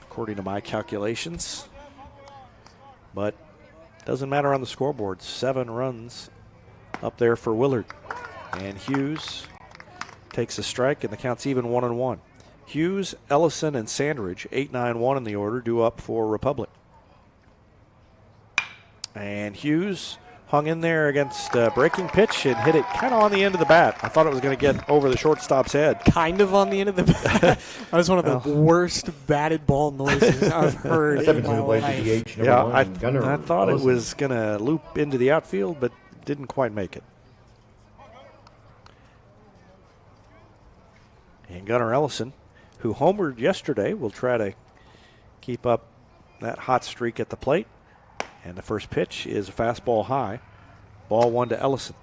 [SPEAKER 2] according to my calculations. But doesn't matter on the scoreboard. 7 runs up there for Willard. And Hughes takes a strike, and the count's even 1-1. Hughes, Ellison, and Sandridge, 8-9-1 in the order, due up for Republic. And Hughes hung in there against a breaking pitch and hit it kind of on the end of the bat. I thought it was going to get over the shortstop's head.
[SPEAKER 3] Kind of on the end of the bat. That was one of the worst batted ball noises I've heard in my life.
[SPEAKER 2] Yeah, I thought it was going to loop into the outfield, but didn't quite make it. And Gunnar Ellison, who homered yesterday, will try to keep up that hot streak at the plate. And the first pitch is a fastball high. Ball 1 to Ellison.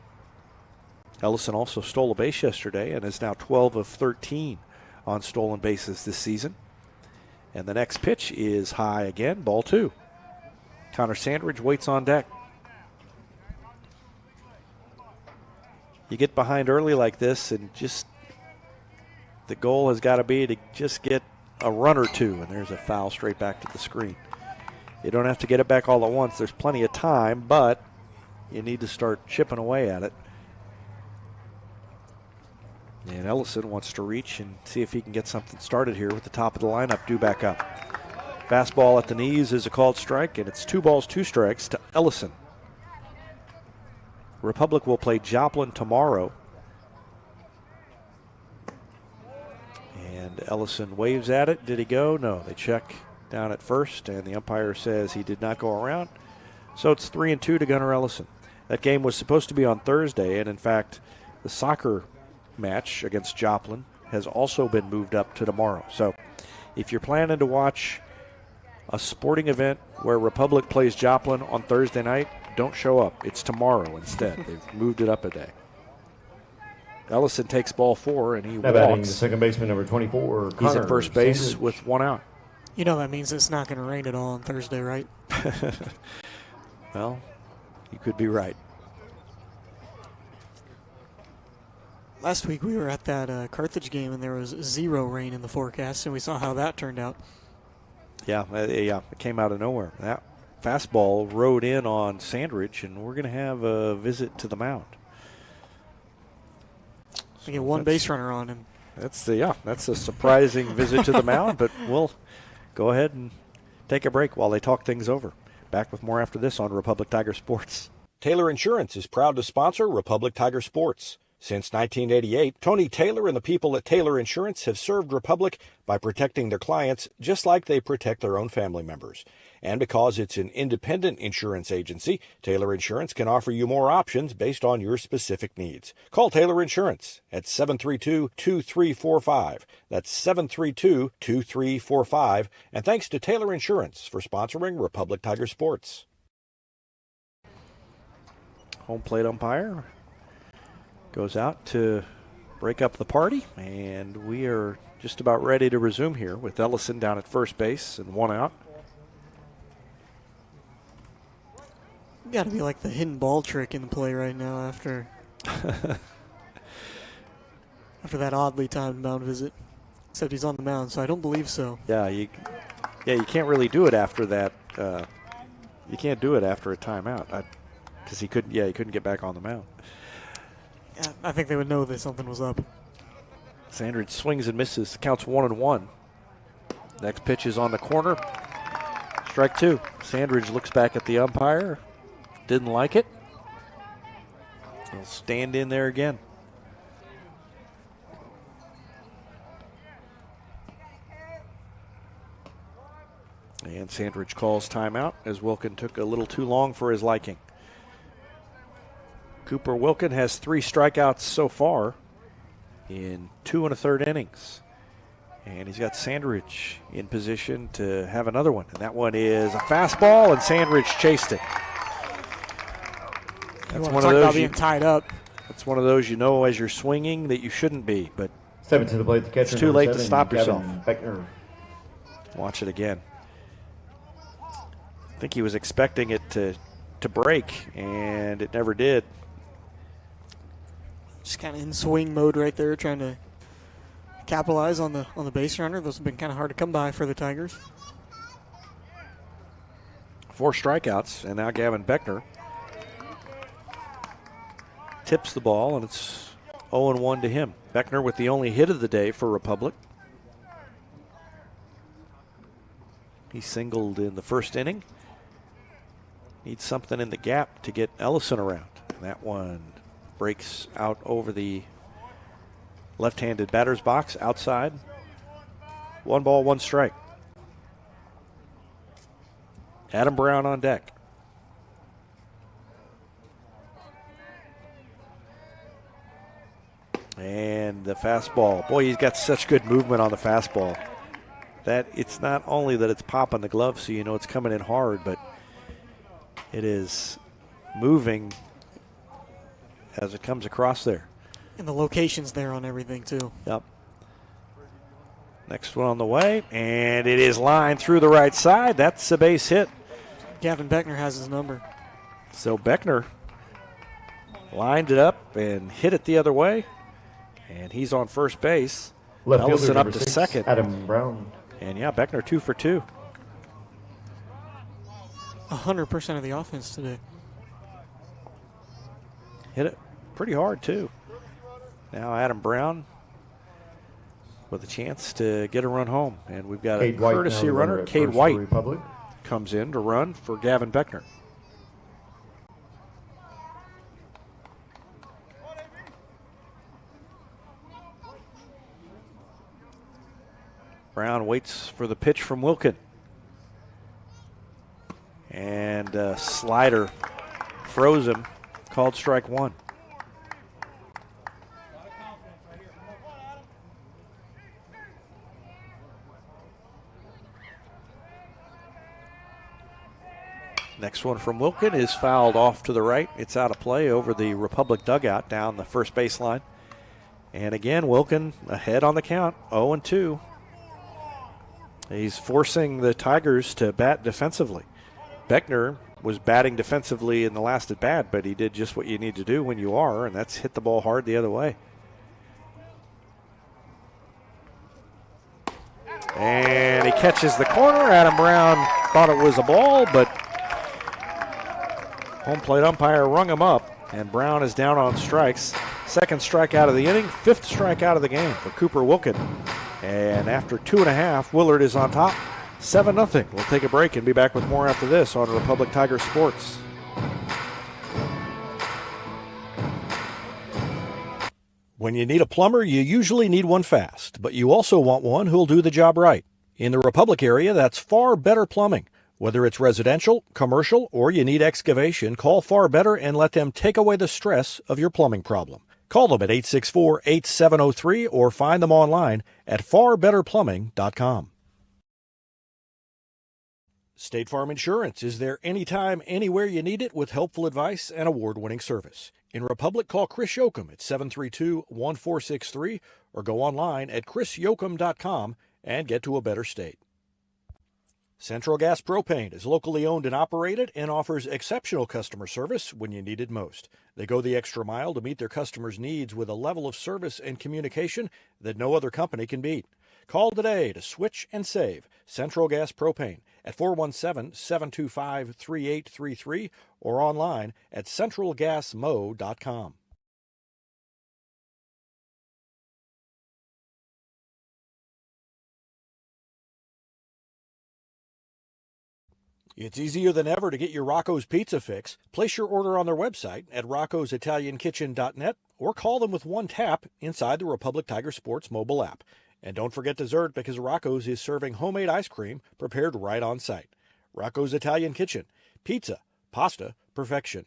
[SPEAKER 2] Ellison also stole a base yesterday and is now 12 of 13 on stolen bases this season. And the next pitch is high again, ball 2. Connor Sandridge waits on deck. You get behind early like this, and just the goal has got to be to just get a run or two. And there's a foul straight back to the screen. You don't have to get it back all at once. There's plenty of time, but you need to start chipping away at it. And Ellison wants to reach and see if he can get something started here with the top of the lineup due back up. Fastball at the knees is a called strike, and it's 2 balls, 2 strikes to Ellison. Republic will play Joplin tomorrow. And Ellison waves at it. Did he go? No, they check down at first, and the umpire says he did not go around. So it's 3-2 to Gunnar Ellison. That game was supposed to be on Thursday, and in fact, the soccer match against Joplin has also been moved up to tomorrow. So if you're planning to watch a sporting event where Republic plays Joplin on Thursday night, don't show up. It's tomorrow instead. They've moved it up a day. Ellison takes ball 4, and he
[SPEAKER 1] Now batting the
[SPEAKER 2] walks.
[SPEAKER 1] second baseman, number 24,
[SPEAKER 2] He's
[SPEAKER 1] Connor
[SPEAKER 2] at first base
[SPEAKER 1] Sandridge.
[SPEAKER 2] with 1 out.
[SPEAKER 3] You know that means it's not going to rain at all on Thursday, right?
[SPEAKER 2] Well, you could be right.
[SPEAKER 3] Last week we were at that Carthage game, and there was 0 rain in the forecast, and we saw how that turned out.
[SPEAKER 2] Yeah, it came out of nowhere. That fastball rode in on Sandridge, and we're going to have a visit to the mound.
[SPEAKER 3] They get one base runner on him.
[SPEAKER 2] That's a surprising visit to the mound, but we'll go ahead and take a break while they talk things over. Back with more after this on Republic Tiger Sports. Taylor Insurance is proud to sponsor Republic Tiger Sports. Since 1988, Tony Taylor and the people at Taylor Insurance have served Republic by protecting their clients just like they protect their own family members. And because it's an independent insurance agency, Taylor Insurance can offer you more options based on your specific needs. Call Taylor Insurance at 732-2345. That's 732-2345. And thanks to Taylor Insurance for sponsoring Republic Tiger Sports. Home plate umpire goes out to break up the party, and we are just about ready to resume here with Ellison down at first base and one out.
[SPEAKER 3] Got to be like the hidden ball trick in the play right now after after that oddly timed mound visit. Except he's on the mound, so I don't believe so.
[SPEAKER 2] Yeah, you can't really do it after that. You can't do it after a timeout because he couldn't get back on the mound.
[SPEAKER 3] Yeah, I think they would know that something was up.
[SPEAKER 2] Sandridge swings and misses. Counts 1-1. Next pitch is on the corner. Strike two. Sandridge looks back at the umpire. Didn't like it. He'll stand in there again. And Sandridge calls timeout as Wilkin took a little too long for his liking. Cooper Wilkin has 3 strikeouts so far in 2 1/3 innings. And he's got Sandridge in position to have another one. And that one is a fastball, and Sandridge chased it. That's one of those
[SPEAKER 3] being tied up.
[SPEAKER 2] That's one of those as you're swinging that you shouldn't be, but
[SPEAKER 1] 7 to the plate. The catcher.
[SPEAKER 2] it's too late to
[SPEAKER 1] number 7,
[SPEAKER 2] stop yourself.
[SPEAKER 1] Gavin Beckner.
[SPEAKER 2] Watch it again. I think he was expecting it to break, and it never did.
[SPEAKER 3] Just kind of in swing mode right there, trying to capitalize on the base runner. Those have been kind of hard to come by for the Tigers.
[SPEAKER 2] 4 strikeouts, and now Gavin Beckner tips the ball, and it's 0-1 to him. Beckner with the only hit of the day for Republic. He singled in the first inning. Needs something in the gap to get Ellison around. And that one breaks out over the left-handed batter's box outside. 1 ball, 1 strike. Adam Brown on deck. And the fastball. Boy, he's got such good movement on the fastball. That it's not only that it's popping the glove so you know it's coming in hard, but it is moving as it comes across there.
[SPEAKER 3] And the location's there on everything, too.
[SPEAKER 2] Yep. Next one on the way, and it is lined through the right side. That's a base hit.
[SPEAKER 3] Gavin Beckner has his number.
[SPEAKER 2] So Beckner lined it up and hit it the other way, and he's on first base.
[SPEAKER 1] Left
[SPEAKER 2] Ellison
[SPEAKER 1] fielder
[SPEAKER 2] up
[SPEAKER 1] number
[SPEAKER 2] to
[SPEAKER 1] 6,
[SPEAKER 2] second.
[SPEAKER 1] Adam Brown.
[SPEAKER 2] And yeah, Beckner 2 for 2.
[SPEAKER 3] 100% of the offense today.
[SPEAKER 2] Hit it pretty hard, too. Now Adam Brown with a chance to get a run home. And we've got
[SPEAKER 1] Cade
[SPEAKER 2] a
[SPEAKER 1] White
[SPEAKER 2] courtesy
[SPEAKER 1] now the
[SPEAKER 2] runner.
[SPEAKER 1] runner at
[SPEAKER 2] Cade
[SPEAKER 1] first for
[SPEAKER 2] White
[SPEAKER 1] Republic.
[SPEAKER 2] comes in to run for Gavin Beckner. Brown waits for the pitch from Wilkin. And slider froze him, called strike 1. Next one from Wilkin is fouled off to the right. It's out of play over the Republic dugout down the first baseline. And again, Wilkin ahead on the count, 0-2. He's forcing the Tigers to bat defensively. Beckner was batting defensively in the last at bat, but he did just what you need to do when you are, and that's hit the ball hard the other way. And he catches the corner. Adam Brown thought it was a ball, but home plate umpire rung him up, and Brown is down on strikes. Second strikeout of the inning, fifth strikeout of the game for Cooper Wilkin. And after 2.5, Willard is on top, 7-0. We'll take a break and be back with more after this on Republic Tiger Sports. When you need a plumber, you usually need one fast, but you also want one who'll do the job right. In the Republic area, that's Far Better Plumbing. Whether it's residential, commercial, or you need excavation, call Far Better and let them take away the stress of your plumbing problem. Call them at 864-8703 or find them online at farbetterplumbing.com. State Farm Insurance is there anytime, anywhere you need it with helpful advice and award-winning service. In Republic, call Chris Yoakum at 732-1463 or go online at chrisyoakum.com and get to a better state. Central Gas Propane is locally owned and operated and offers exceptional customer service when you need it most. They go the extra mile to meet their customers' needs with a level of service and communication that no other company can beat. Call today to switch and save Central Gas Propane at 417-725-3833 or online at centralgasmo.com. It's easier than ever to get your Rocco's Pizza fix. Place your order on their website at roccositaliankitchen.net or call them with one tap inside the Republic Tiger Sports mobile app. And don't forget dessert because Rocco's is serving homemade ice cream prepared right on site. Rocco's Italian Kitchen. Pizza, pasta, perfection.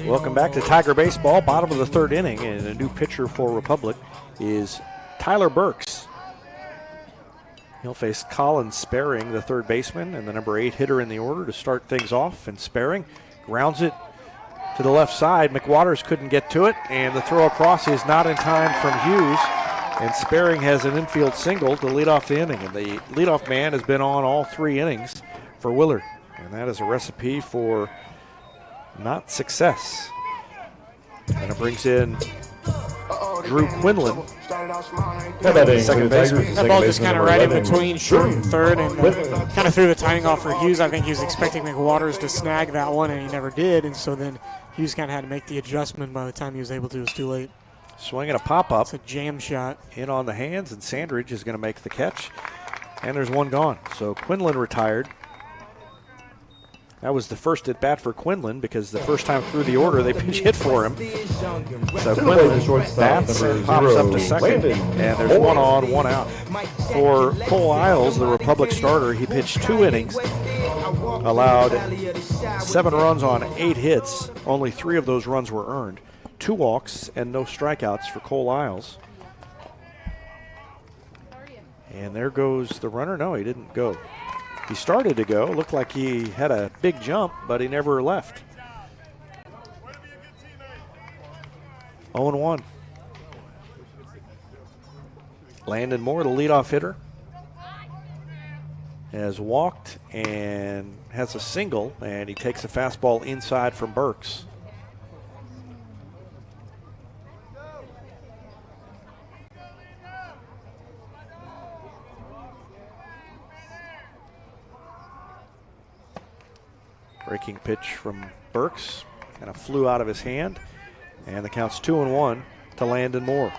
[SPEAKER 2] Welcome back to Tiger Baseball, bottom of the third inning, and a new pitcher for Republic is Tyler Burks. He'll face Colin Sparing, the third baseman, and the number 8 hitter in the order to start things off. And Sparing grounds it to the left side. McWaters couldn't get to it, and the throw across is not in time from Hughes. And Sparing has an infield single to lead off the inning. And the leadoff man has been on all 3 innings for Willard. And that is a recipe for not success. And it brings in Drew Quinlan, second baseman.
[SPEAKER 3] That ball just kind of right in between short and third, and kind of threw the timing off for Hughes. I think he was expecting McWaters to snag that one, and he never did. And so then Hughes kind of had to make the adjustment. By the time he was able to, it was too late.
[SPEAKER 2] Swinging a pop-up.
[SPEAKER 3] It's a jam shot.
[SPEAKER 2] In on the hands, and Sandridge is going to make the catch. And there's one gone. So Quinlan retired. That was the first at bat for Quinlan because the first time through the order they pinch hit for him. So Quinlan bats and pops up to second, and there's one on, one out. For Cole Isles, the Republic starter, he pitched 2 innings, allowed 7 runs on 8 hits. Only 3 of those runs were earned. 2 walks and no strikeouts for Cole Isles. And there goes the runner. No, he didn't go. He started to go. Looked like he had a big jump, but he never left. 0-1. Landon Moore, the leadoff hitter, has walked and has a single, and he takes a fastball inside from Burks. Breaking pitch from Burks, kind of flew out of his hand, and the count's 2-1 to Landon Moore.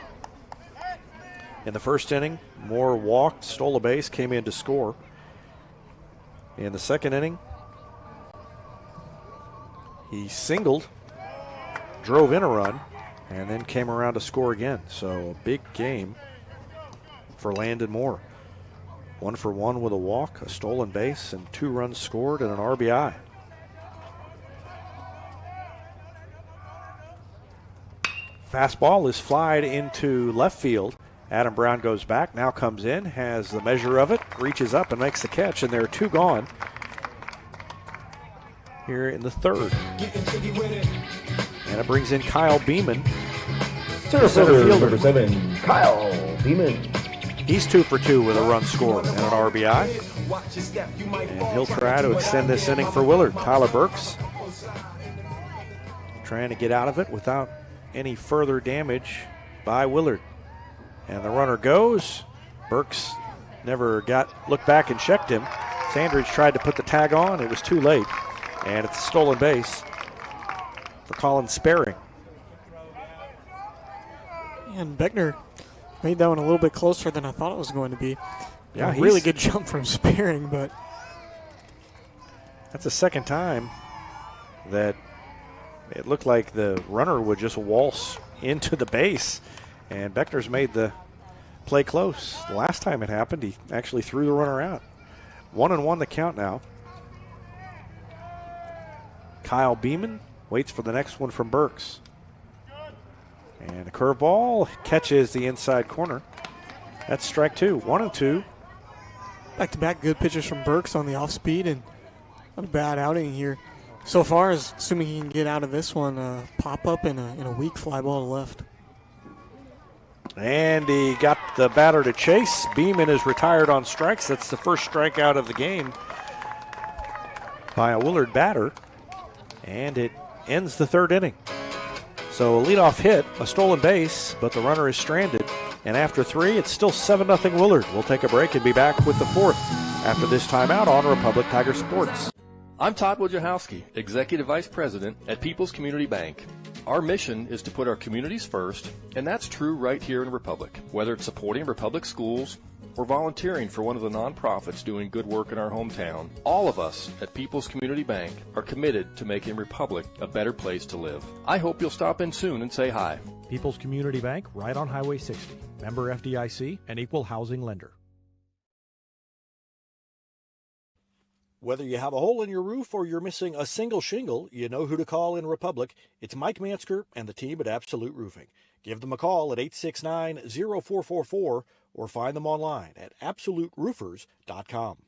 [SPEAKER 2] In the first inning, Moore walked, stole a base, came in to score. In the second inning, he singled, drove in a run, and then came around to score again. So a big game for Landon Moore. 1 for 1 with a walk, a stolen base, and 2 runs scored and an RBI. Fastball is flied into left field. Adam Brown goes back, now comes in, has the measure of it, reaches up and makes the catch, and there are 2 gone here in the third. And it brings in Kyle Beeman.
[SPEAKER 1] Center
[SPEAKER 2] Center
[SPEAKER 1] fielder,
[SPEAKER 2] fielder.
[SPEAKER 1] number 7, Kyle Beeman.
[SPEAKER 2] He's 2 for 2 with a run scored and an RBI. And he'll try to extend this inning for Willard. Tyler Burks trying to get out of it without any further damage by Willard. And the runner goes. Burks never looked back and checked him. Sandridge tried to put the tag on. It was too late. And it's a stolen base for Colin Sparing.
[SPEAKER 3] And Beckner made that one a little bit closer than I thought it was going to be.
[SPEAKER 2] Yeah,
[SPEAKER 3] a really good jump from Sparing, but
[SPEAKER 2] that's the second time that it looked like the runner would just waltz into the base, and Beckner's made the play close. The last time it happened, he actually threw the runner out. 1-1 the count now. Kyle Beeman waits for the next one from Burks. And a curveball catches the inside corner. That's strike 2. 1-2.
[SPEAKER 3] back-to-back good pitches from Burks on the off-speed, and not a bad outing here so far, as assuming he can get out of this one, pop up in a weak fly ball to left.
[SPEAKER 2] And he got the batter to chase. Beeman is retired on strikes. That's the first strikeout of the game by a Willard batter. And it ends the third inning. So a leadoff hit, a stolen base, but the runner is stranded. And after 3, it's still 7-0 Willard. We'll take a break and be back with the 4th after this timeout on Republic Tiger Sports.
[SPEAKER 8] I'm Todd Wojciechowski, Executive Vice President at People's Community Bank. Our mission is to put our communities first, and that's true right here in Republic. Whether it's supporting Republic schools or volunteering for one of the nonprofits doing good work in our hometown, all of us at People's Community Bank are committed to making Republic a better place to live. I hope you'll stop in soon and say hi.
[SPEAKER 9] People's Community Bank, right on Highway 60. Member FDIC, an equal housing lender.
[SPEAKER 2] Whether you have a hole in your roof or you're missing a single shingle, you know who to call in Republic. It's Mike Mansker and the team at Absolute Roofing. Give them a call at 869-0444 or find them online at absoluteroofers.com.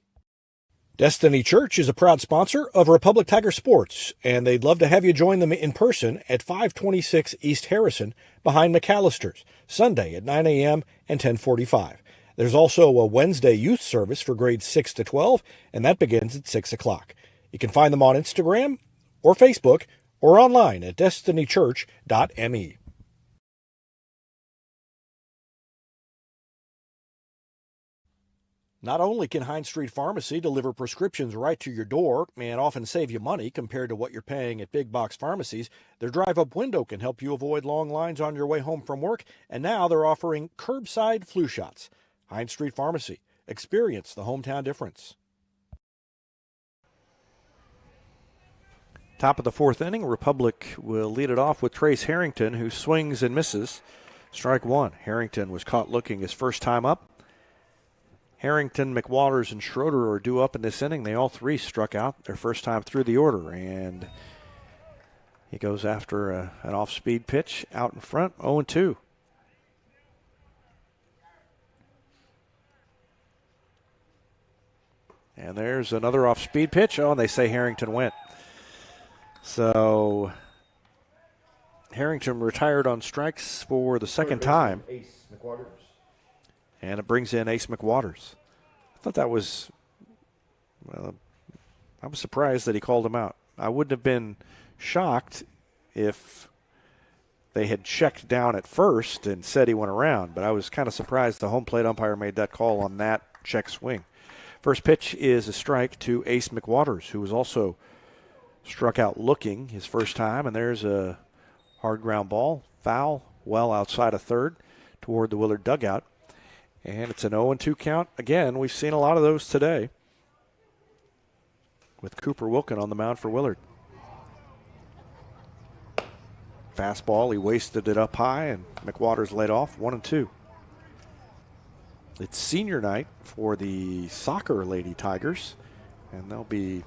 [SPEAKER 2] Destiny Church is a proud sponsor of Republic Tiger Sports, and they'd love to have you join them in person at 526 East Harrison behind McAllister's, Sunday at 9 a.m. and 10:45. There's also a Wednesday youth service for grades 6 to 12, and that begins at 6 o'clock. You can find them on Instagram or Facebook or online at destinychurch.me. Not only can Hines Street Pharmacy deliver prescriptions right to your door and often save you money compared to what you're paying at big box pharmacies, their drive-up window can help you avoid long lines on your way home from work, and now they're offering curbside flu shots. Hines Street Pharmacy. Experience the hometown difference. Top of the 4th inning, Republic will lead it off with Trace Harrington, who swings and misses. Strike 1. Harrington was caught looking his first time up. Harrington, McWaters, and Schroeder are due up in this inning. They all 3 struck out their first time through the order, and he goes after an off-speed pitch out in front, 0-2. And there's another off-speed pitch. Oh, and they say Harrington went. So Harrington retired on strikes for the second time.
[SPEAKER 1] Ace McWaters.
[SPEAKER 2] And it brings in Ace McWaters. I thought that was, well, I was surprised that he called him out. I wouldn't have been shocked if they had checked down at first and said he went around, but I was kind of surprised the home plate umpire made that call on that check swing. First pitch is a strike to Ace McWaters, who was also struck out looking his first time, and there's a hard ground ball, foul, well outside of third toward the Willard dugout. And it's an 0-2 count. Again, we've seen a lot of those today with Cooper Wilkin on the mound for Willard. Fastball, he wasted it up high, and McWaters laid off, 1-2. It's senior night for the soccer Lady Tigers, and they'll be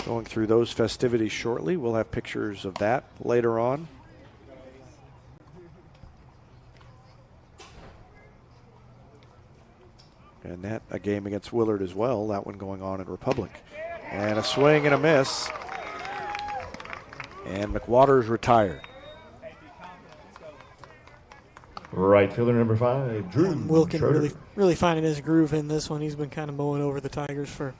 [SPEAKER 2] going through those festivities shortly. We'll have pictures of that later on. And that a game against Willard as well, that one going on in Republic. And a swing and a miss. And McWaters retired.
[SPEAKER 1] Right fielder number 5, Drew
[SPEAKER 3] Wilkin
[SPEAKER 1] Schroeder.
[SPEAKER 3] really finding his groove in this one. He's been kind of mowing over the Tigers for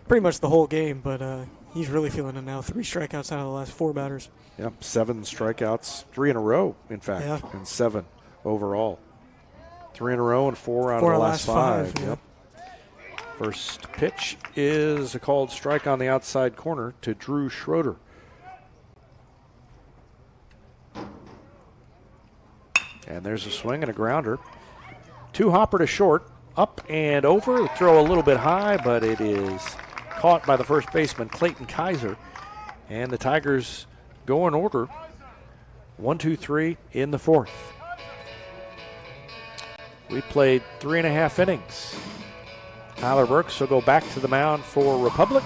[SPEAKER 3] pretty much the whole game, but he's really feeling it now. 3 strikeouts out of the last 4 batters.
[SPEAKER 2] Yep, 7 strikeouts, 3 in a row, in fact,
[SPEAKER 3] Yeah.
[SPEAKER 2] and 7 overall. 3 in a row and 4 out of the last 5.
[SPEAKER 3] Yeah.
[SPEAKER 2] Yep. First pitch is a called strike on the outside corner to Drew Schroeder. And there's a swing and a grounder. 2-hopper to short, up and over. Throw a little bit high, but it is caught by the first baseman, Clayton Kaiser. And the Tigers go in order. 1, 2, 3 in the 4th. We played 3.5 innings. Tyler Burks will go back to the mound for Republic,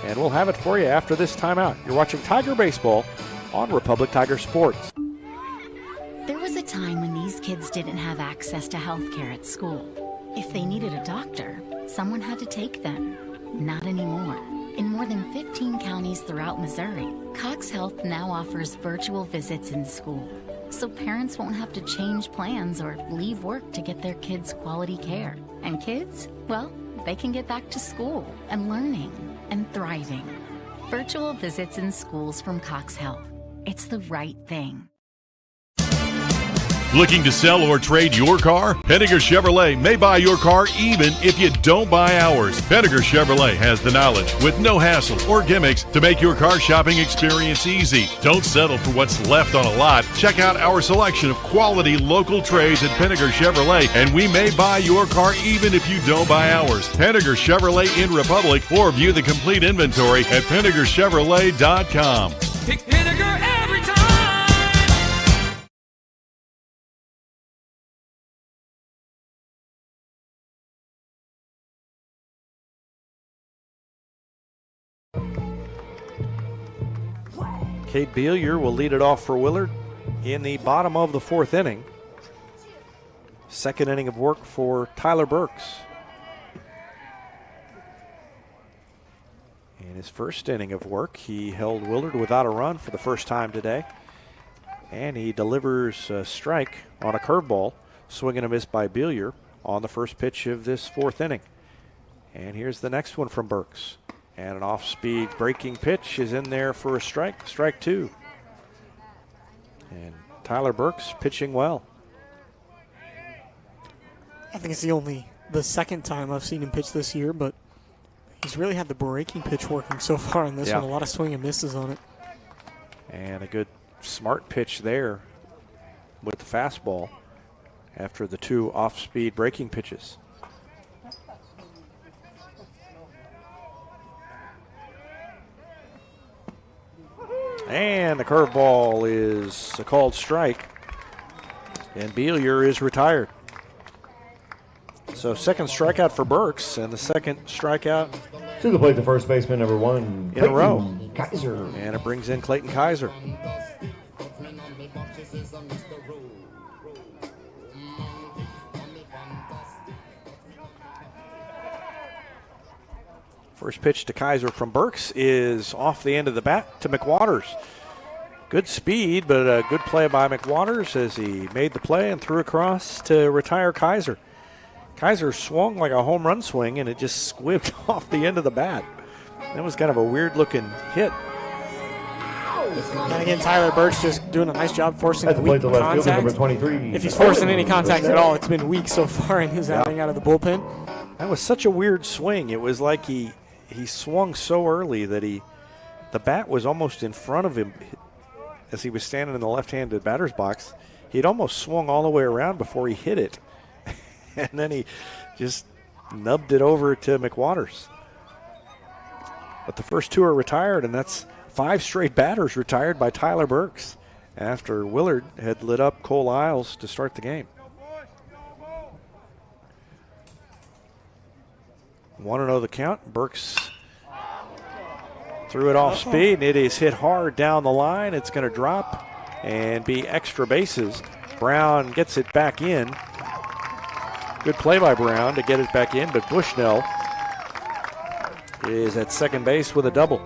[SPEAKER 2] and we'll have it for you after this timeout. You're watching Tiger Baseball on Republic Tiger Sports.
[SPEAKER 4] There was a time when these kids didn't have access to health care at school. If they needed a doctor, someone had to take them. Not anymore. In more than 15 counties throughout Missouri, Cox Health now offers virtual visits in school, so parents won't have to change plans or leave work to get their kids quality care. And kids, well, they can get back to school and learning and thriving. Virtual visits in schools from Cox Health. It's the right thing.
[SPEAKER 5] Looking to sell or trade your car? Henniger Chevrolet may buy your car even if you don't buy ours. Henniger Chevrolet has the knowledge with no hassle or gimmicks to make your car shopping experience easy. Don't settle for what's left on a lot. Check out our selection of quality local trades at Henniger Chevrolet, and we may buy your car even if you don't buy ours. Henniger Chevrolet in Republic, or view the complete inventory at HennigerChevrolet.com.
[SPEAKER 6] Pick Henniger every time.
[SPEAKER 2] Cade Beelier will lead it off for Willard in the bottom of the 4th inning. Second inning of work for Tyler Burks. In his first inning of work, he held Willard without a run for the first time today. And he delivers a strike on a curveball, swing and a miss by Beelier on the first pitch of this 4th inning. And here's the next one from Burks. And an off-speed breaking pitch is in there for a strike, strike 2. And Tyler Burks pitching well.
[SPEAKER 3] I think it's the second time I've seen him pitch this year, but he's really had the breaking pitch working so far in this one. A lot of swing and misses on it.
[SPEAKER 2] And a good smart pitch there with the fastball after the 2 off-speed breaking pitches. And the curveball is a called strike, and Beelier is retired. So second strikeout for Burks, and the second strikeout
[SPEAKER 1] To the plate, the first baseman, number 1,
[SPEAKER 2] in a row.
[SPEAKER 1] Kaiser.
[SPEAKER 2] And it brings in Clayton Kaiser. First pitch to Kaiser from Burks is off the end of the bat to McWaters. Good speed, but a good play by McWaters as he made the play and threw across to retire Kaiser. Kaiser swung like a home run swing, and it just squibbed off the end of the bat. That was kind of a weird-looking hit.
[SPEAKER 3] And again, Tyler Burks just doing a nice job forcing
[SPEAKER 1] At the plate, the left fielder,
[SPEAKER 3] contact.
[SPEAKER 1] number 23.
[SPEAKER 3] If he's forcing any contact at all, it's been weak so far in his outing out of the bullpen.
[SPEAKER 2] That was such a weird swing. It was like he swung so early that the bat was almost in front of him as he was standing in the left-handed batter's box. He'd almost swung all the way around before he hit it. And then he just nubbed it over to McWaters. But the first 2 are retired, and that's 5 straight batters retired by Tyler Burks after Willard had lit up Cole Isles to start the game. 1-0 the count. Burks threw it off speed, and it is hit hard down the line. It's going to drop and be extra bases. Brown gets it back in. Good play by Brown to get it back in, but Bushnell is at second base with a double.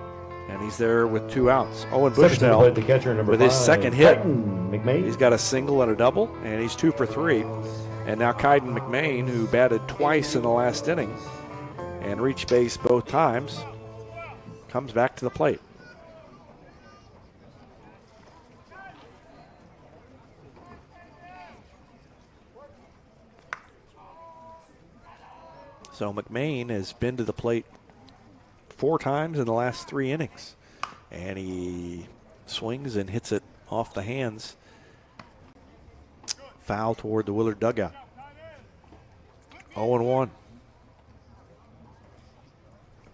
[SPEAKER 2] And he's there with 2 outs. Owen
[SPEAKER 1] Steps to the
[SPEAKER 2] Bushnell
[SPEAKER 1] plate, the catcher, number
[SPEAKER 2] with his
[SPEAKER 1] 5,
[SPEAKER 2] second hit.
[SPEAKER 1] Titan McMahon.
[SPEAKER 2] He's got a single and a double, and he's 2 for 3. And now Kaiden McMahon, who batted twice in the last inning and reached base both times, comes back to the plate. So McMahon has been to the plate 4 times in the last 3 innings. And he swings and hits it off the hands. Foul toward the Willard dugout. 0-1.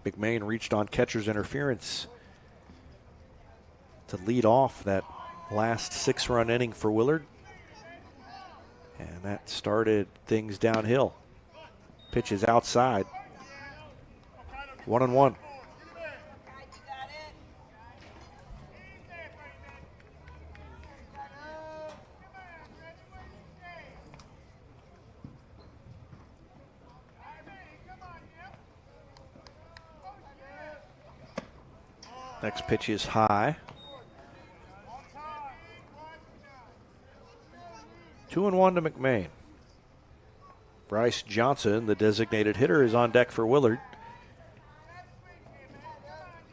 [SPEAKER 2] McMahon reached on catcher's interference to lead off that last 6-run inning for Willard. And that started things downhill. Pitch is outside. 1-1. Next pitch is high. 2-1 to McMahon. Bryce Johnson, the designated hitter, is on deck for Willard.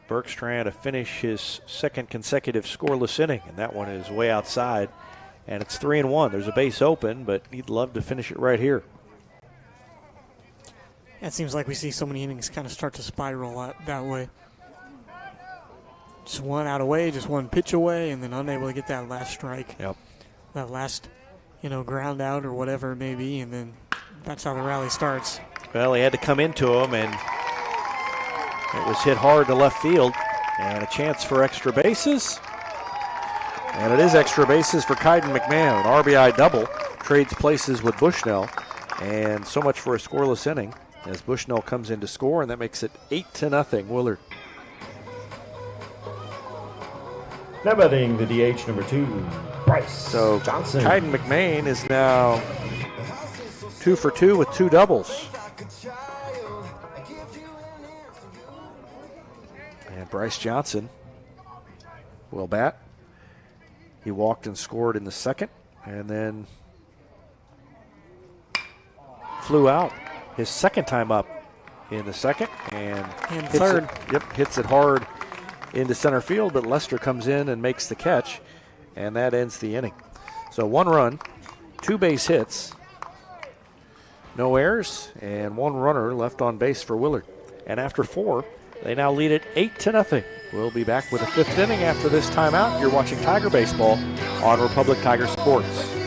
[SPEAKER 2] Burke's trying to finish his 2nd consecutive scoreless inning, and that one is way outside. And it's 3-1. There's a base open, but he'd love to finish it right here.
[SPEAKER 3] Yeah, it seems like we see so many innings kind of start to spiral out that way. Just one out away, just one pitch away, and then unable to get that last strike.
[SPEAKER 2] Yep.
[SPEAKER 3] That last, ground out or whatever it may be, and then that's how the rally starts.
[SPEAKER 2] Well, he had to come into him, and it was hit hard to left field. And a chance for extra bases. And it is extra bases for Kaiden McMahon. An RBI double trades places with Bushnell. And so much for a scoreless inning as Bushnell comes in to score, and that makes it 8-0 Willard.
[SPEAKER 1] Now batting the DH, number 2, Bryce
[SPEAKER 2] So
[SPEAKER 1] Johnson.
[SPEAKER 2] Kaiden McMahon is now 2 for 2 with 2 doubles. And Bryce Johnson will bat. He walked and scored in the 2nd, and then flew out his 2nd time up in the 2nd, and hits
[SPEAKER 3] 3rd.
[SPEAKER 2] Hits it hard into center field, but Lester comes in and makes the catch, and that ends the inning. So 1 run, 2 base hits, no errors, and 1 runner left on base for Willard. And after 4, they now lead it 8-0. We'll be back with a 5th inning after this timeout. You're watching Tiger Baseball on Republic Tiger Sports.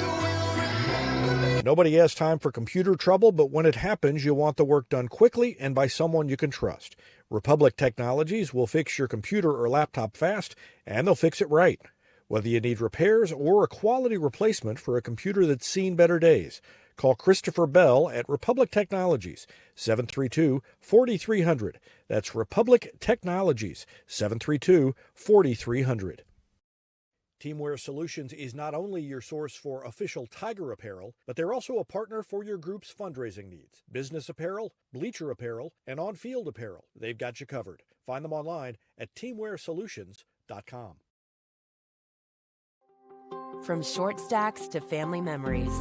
[SPEAKER 9] Nobody has time for computer trouble, but when it happens, you want the work done quickly and by someone you can trust. Republic Technologies will fix your computer or laptop fast, and they'll fix it right. Whether you need repairs or a quality replacement for a computer that's seen better days, call Christopher Bell at Republic Technologies, 732-4300. That's Republic Technologies, 732-4300. Teamwear Solutions is not only your source for official Tiger apparel, but they're also a partner for your group's fundraising needs. Business apparel, bleacher apparel, and on-field apparel. They've got you covered. Find them online at teamwearsolutions.com.
[SPEAKER 7] From short stacks to family memories,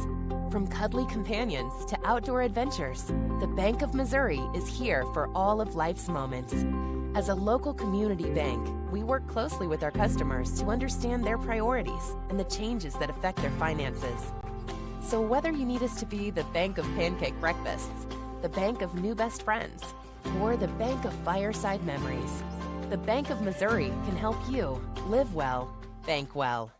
[SPEAKER 7] from cuddly companions to outdoor adventures, the Bank of Missouri is here for all of life's moments. As a local community bank, we work closely with our customers to understand their priorities and the changes that affect their finances. So whether you need us to be the bank of pancake breakfasts, the bank of new best friends, or the bank of fireside memories, the Bank of Missouri can help you live well, bank well.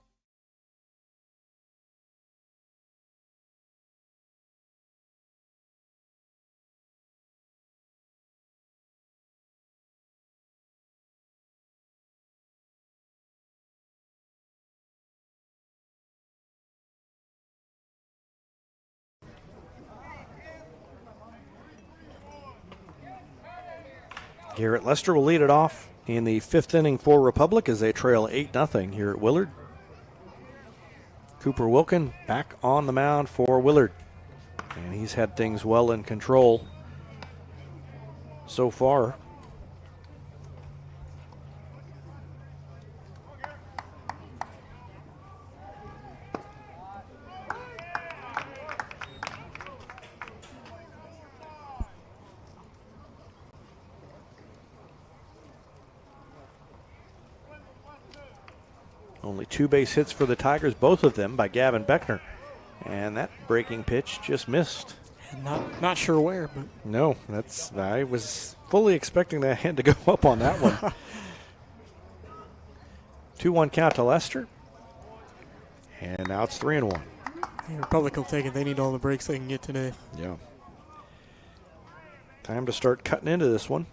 [SPEAKER 2] Garrett Lester will lead it off in the 5th inning for Republic as they trail 8-0 here at Willard. Cooper Wilkin back on the mound for Willard. And he's had things well in control so far. Only 2 base hits for the Tigers, both of them by Gavin Beckner. And that breaking pitch just missed.
[SPEAKER 3] Not sure where, but
[SPEAKER 2] no, I was fully expecting that hand to go up on that one. 2-1 count to Lester. And now it's 3-1.
[SPEAKER 3] The Republic will take it. They need all the breaks they can get today.
[SPEAKER 2] Yeah. Time to start cutting into this one.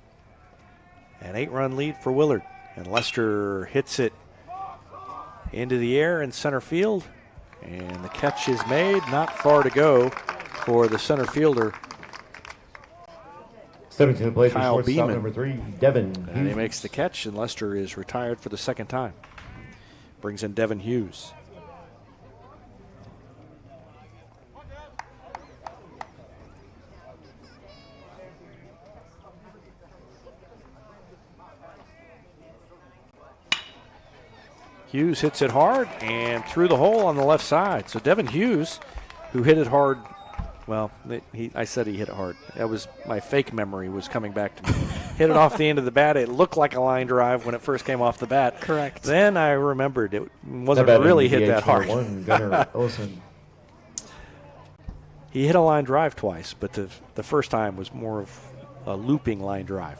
[SPEAKER 2] An 8-run lead for Willard. And Lester hits it into the air in center field. And the catch is made. Not far to go for the center fielder.
[SPEAKER 1] Stepping to the plate for
[SPEAKER 2] Kyle
[SPEAKER 1] shortstop
[SPEAKER 2] Beeman.
[SPEAKER 1] number 3, Devin
[SPEAKER 2] And he
[SPEAKER 1] Hughes.
[SPEAKER 2] makes the catch, and Lester is retired for the second time. Brings in Devin Hughes. Hughes hits it hard and through the hole on the left side. So Devin Hughes, who hit it hard, well, I said he hit it hard. That was my fake memory was coming back to me. Hit it off the end of the bat. It looked like a line drive when it first came off the bat.
[SPEAKER 3] Correct.
[SPEAKER 2] Then I remembered it wasn't really hit that hard.
[SPEAKER 1] Gunnar Ellison.
[SPEAKER 2] He hit a line drive twice, but the first time was more of a looping line drive.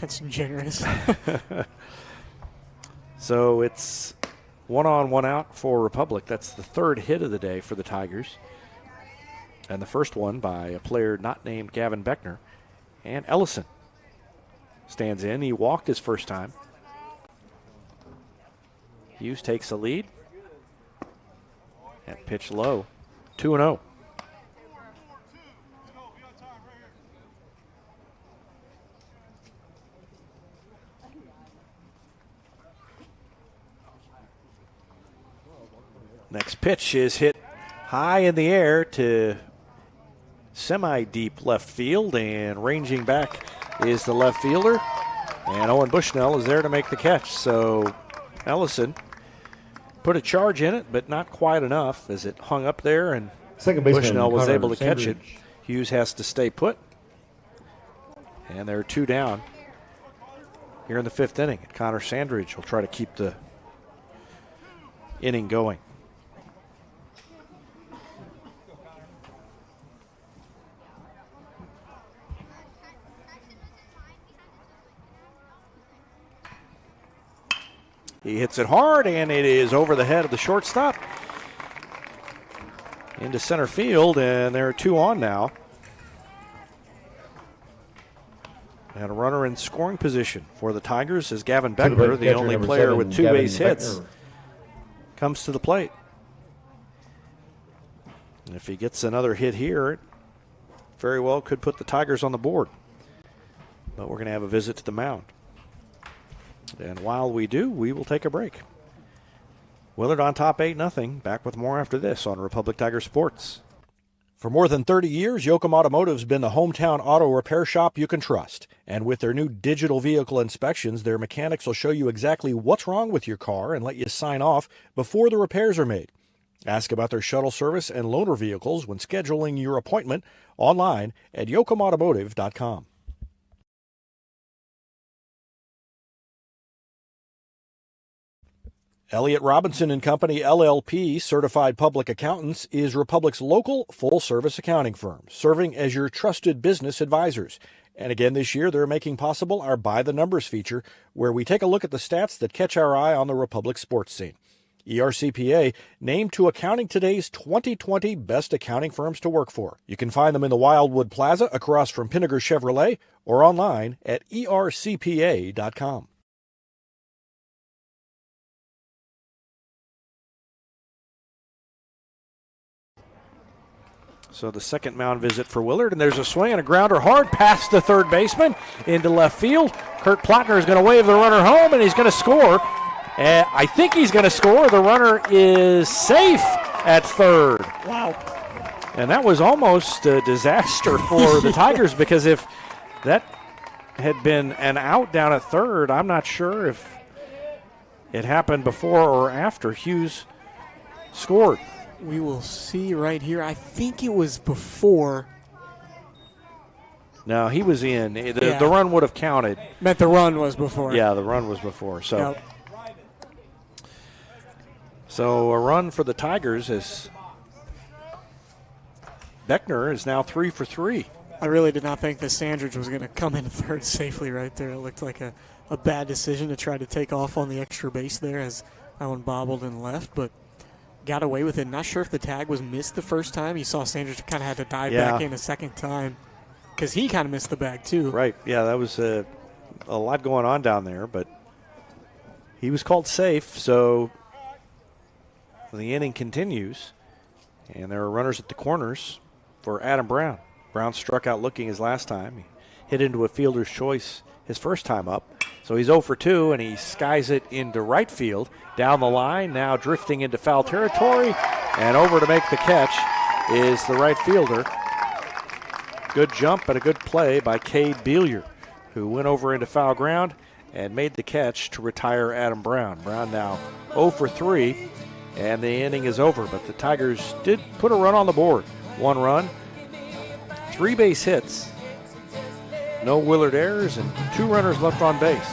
[SPEAKER 3] That's generous.
[SPEAKER 2] So it's 1 on, 1 out for Republic. That's the 3rd hit of the day for the Tigers. And the first one by a player not named Gavin Beckner. And Ellison stands in. He walked his first time. Hughes takes the lead. And pitch low. 2-0. Next pitch is hit high in the air to semi-deep left field, and ranging back is the left fielder. And Owen Bushnell is there to make the catch. So Ellison put a charge in it, but not quite enough as it hung up there, and
[SPEAKER 1] Second baseman
[SPEAKER 2] Bushnell was
[SPEAKER 1] Connor
[SPEAKER 2] able to catch it.
[SPEAKER 1] Sandridge.
[SPEAKER 2] Hughes has to stay put. And they're 2 down here in the 5th inning. Connor Sandridge will try to keep the inning going. He hits it hard, and it is over the head of the shortstop into center field, and there are 2 on now. And a runner in scoring position for the Tigers is Gavin Beckner, the only player with 2 base hits, comes to the plate. And if he gets another hit here, it very well could put the Tigers on the board. But we're going to have a visit to the mound. And while we do, we will take a break. Willard on top 8-0. Back with more after this on Republic Tiger Sports.
[SPEAKER 9] For more than 30 years, Yoakum Automotive's been the hometown auto repair shop you can trust. And with their new digital vehicle inspections, their mechanics will show you exactly what's wrong with your car and let you sign off before the repairs are made. Ask about their shuttle service and loaner vehicles when scheduling your appointment online at yoakumautomotive.com. Elliott Robinson and Company, LLP, Certified Public Accountants, is Republic's local full-service accounting firm, serving as your trusted business advisors. And again this year, they're making possible our By the Numbers feature, where we take a look at the stats that catch our eye on the Republic sports scene. ERCPA named to Accounting Today's 2020 Best Accounting Firms to Work For. You can find them in the Wildwood Plaza across from Pinnager Chevrolet or online at ercpa.com.
[SPEAKER 2] So the second mound visit for Willard, and there's a swing and a grounder hard past the third baseman into left field. Kurt Plotner is going to wave the runner home, and he's going to score. I think he's going to score. The runner is safe at third.
[SPEAKER 3] Wow.
[SPEAKER 2] And that was almost a disaster for the Tigers, because if that had been an out down at third, I'm not sure if it happened before or after Hughes scored.
[SPEAKER 3] We will see right here. I think it was before.
[SPEAKER 2] No, he was in. The run would have counted.
[SPEAKER 3] Meant the run was before.
[SPEAKER 2] Yeah, the run was before. So
[SPEAKER 3] Yep.
[SPEAKER 2] So a run for the Tigers as Beckner is now 3 for 3.
[SPEAKER 3] I really did not think that Sandridge was going to come in third safely right there. It looked like a bad decision to try to take off on the extra base there as that one bobbled and left, but got away with it. Not sure if the tag was missed the first time. You saw Sandridge kind of had to dive back in a second time because he kind of missed the bag too.
[SPEAKER 2] Right, yeah, that was a lot going on down there, but he was called safe, so the inning continues, and there are runners at the corners for Adam Brown. Brown struck out looking his last time. He hit into a fielder's choice his first time up. So he's 0 for 2, and he skies it into right field. Down the line, now drifting into foul territory, and over to make the catch is the right fielder. Good jump and a good play by Cade Beelier, who went over into foul ground and made the catch to retire Adam Brown. Brown now 0 for 3, and the inning is over. But the Tigers did put a run on the board. 1 run, 3 base hits, no Willard errors, and 2 runners left on base.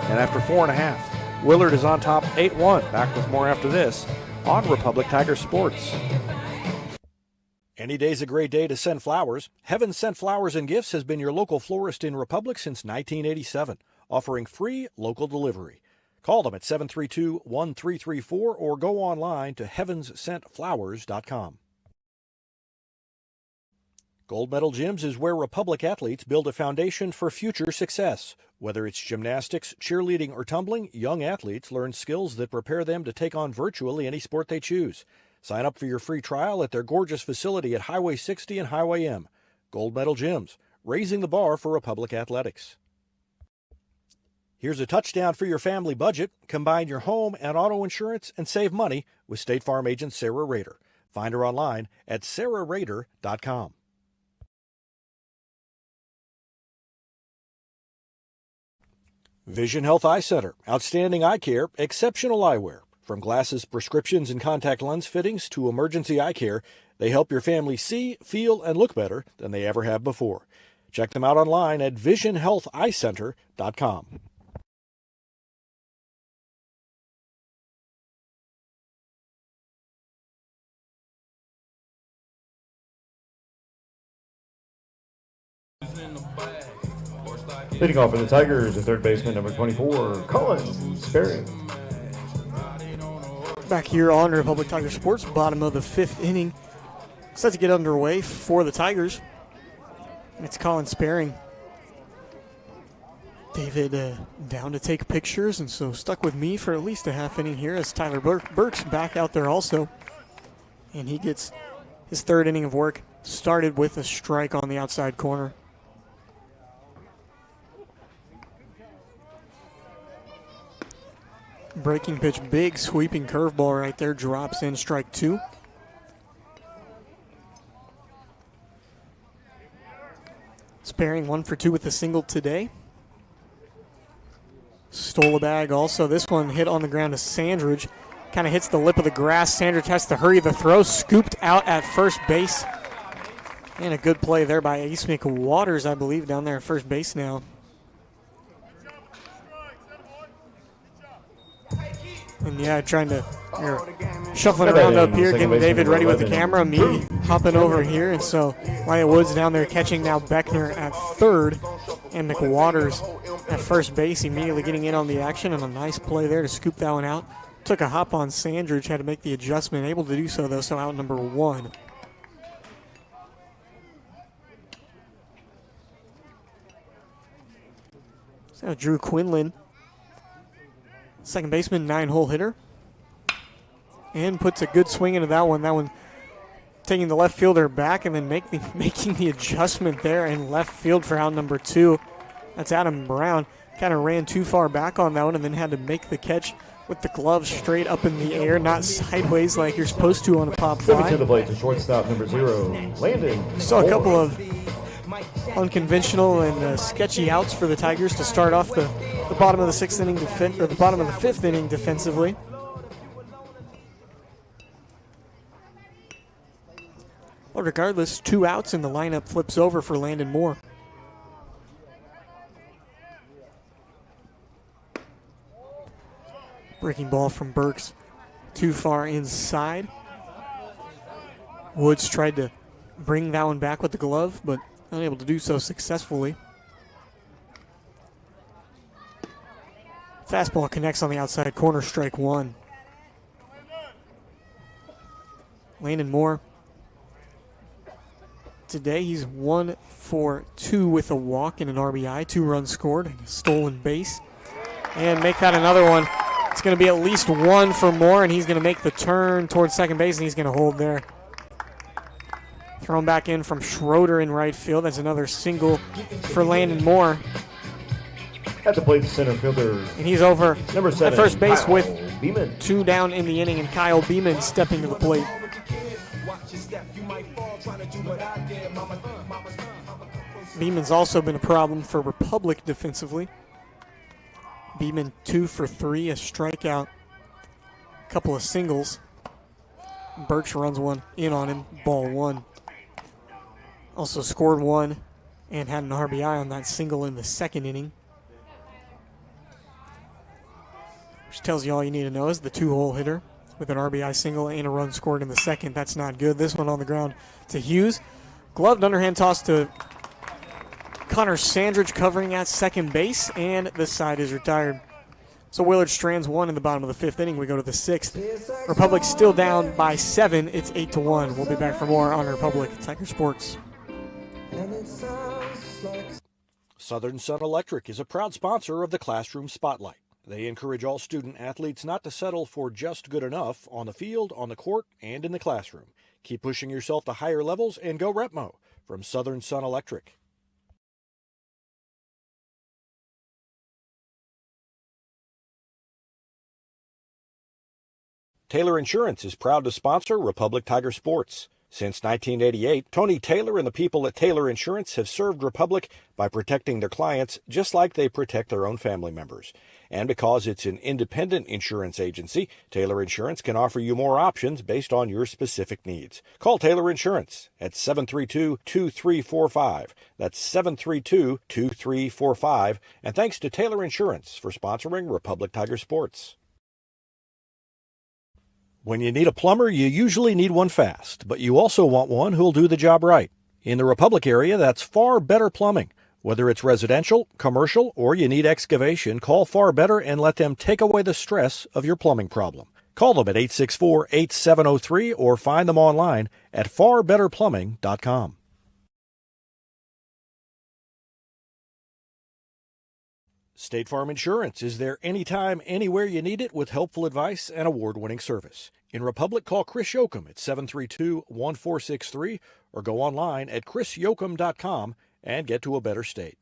[SPEAKER 2] And after 4.5, Willard is on top 8-1. Back with more after this on Republic Tiger Sports.
[SPEAKER 9] Any day's a great day to send flowers. Heaven Sent Flowers and Gifts has been your local florist in Republic since 1987, offering free local delivery. Call them at 732-1334 or go online to heavenssentflowers.com. Gold Medal Gyms is where Republic athletes build a foundation for future success. Whether it's gymnastics, cheerleading, or tumbling, young athletes learn skills that prepare them to take on virtually any sport they choose. Sign up for your free trial at their gorgeous facility at Highway 60 and Highway M. Gold Medal Gyms, raising the bar for Republic athletics. Here's a touchdown for your family budget. Combine your home and auto insurance and save money with State Farm agent Sarah Rader. Find her online at sarahrader.com. Vision Health Eye Center. Outstanding eye care, exceptional eyewear. From glasses, prescriptions, and contact lens fittings to emergency eye care, they help your family see, feel, and look better than they ever have before. Check them out online at visionhealtheyecenter.com.
[SPEAKER 1] Leading off for the Tigers, the third baseman, number 24, Colin Sperry.
[SPEAKER 3] Back here on Republic Tiger Sports, bottom of the 5th inning. Set to get underway for the Tigers. And it's Colin Sperry. David down to take pictures, and so stuck with me for at least a half inning here as Tyler Burke's back out there also. And he gets his 3rd inning of work started with a strike on the outside corner. Breaking pitch, big sweeping curveball right there, drops in, strike 2. Sparing 1 for 2 with a single today. Stole a bag also. This one hit on the ground to Sandridge. Kind of hits the lip of the grass. Sandridge has to hurry the throw. Scooped out at first base. And a good play there by Ace McWaters, I believe, down there at first base now. And yeah, trying to shuffling around up here, getting David ready with the camera. Me hopping over here, and so Wyatt Woods down there catching now Beckner at 3rd, and McWaters at first base, immediately getting in on the action, and a nice play there to scoop that one out. Took a hop on Sandridge, had to make the adjustment, able to do so though, so out number 1. So Drew Quinlan, second baseman, 9-hole hitter. And puts a good swing into that one. That one taking the left fielder back and then making the adjustment there in left field for out number 2. That's Adam Brown. Kind of ran too far back on that one and then had to make the catch with the glove straight up in the air, not sideways like you're supposed to on a pop fly.
[SPEAKER 1] Moving to the plate to shortstop, number 0, Landon.
[SPEAKER 3] Saw a couple of unconventional and sketchy outs for the Tigers to start off the bottom of the 6th inning or the bottom of the 5th inning defensively. But regardless, 2 outs and the lineup flips over for Landon Moore. Breaking ball from Burks. too far inside. Woods tried to bring that one back with the glove, but unable to do so successfully. Fastball connects on the outside corner, strike one. Landon Moore, today he's 1 for 2 with a walk and an RBI, 2 runs scored, and a stolen base. And make that another one. It's going to be at least 1 for Moore, and he's going to make the turn towards second base, and he's going to hold there. Thrown back in from Schroeder in right field. That's another single for Landon Moore.
[SPEAKER 1] At the plate, the center fielder.
[SPEAKER 3] And he's over
[SPEAKER 1] Number 7,
[SPEAKER 3] at first base
[SPEAKER 1] Kyle
[SPEAKER 3] with
[SPEAKER 1] Beeman.
[SPEAKER 3] 2 down in the inning, and Kyle Beeman stepping to the plate. Beeman's also been a problem for Republic defensively. Beeman 2 for 3, a strikeout, a couple of singles. Birch runs one in on him, ball 1. Also scored 1 and had an RBI on that single in the second inning. Which tells you all you need to know is the 2-hole hitter with an RBI single and a run scored in the second. That's not good. This one on the ground to Hughes. Gloved underhand toss to Connor Sandridge covering at second base, and the side is retired. So Willard strands 1 in the bottom of the 5th inning. We go to the 6th. Republic still down by 7. It's 8-1. We'll be back for more on Republic Tiger Sports.
[SPEAKER 9] Southern Sun Electric is a proud sponsor of the Classroom Spotlight. They encourage all student athletes not to settle for just good enough on the field, on the court, and in the classroom. Keep pushing yourself to higher levels and go Repmo from Southern Sun Electric. Taylor Insurance is proud to sponsor Republic Tiger Sports. Since 1988, Tony Taylor and the people at Taylor Insurance have served Republic by protecting their clients just like they protect their own family members. And because it's an independent insurance agency, Taylor Insurance can offer you more options based on your specific needs. Call Taylor Insurance at 732-2345. That's 732-2345. And thanks to Taylor Insurance for sponsoring Republic Tiger Sports. When you need a plumber, you usually need one fast, but you also want one who'll do the job right. In the Republic area, that's Far Better Plumbing. Whether it's residential, commercial, or you need excavation, call Far Better and let them take away the stress of your plumbing problem. Call them at 864-8703 or find them online at farbetterplumbing.com. State Farm Insurance is there anytime, anywhere you need it with helpful advice and award-winning service. In Republic, call Chris Yoakum at 732-1463 or go online at chrisyoakum.com and get to a better state.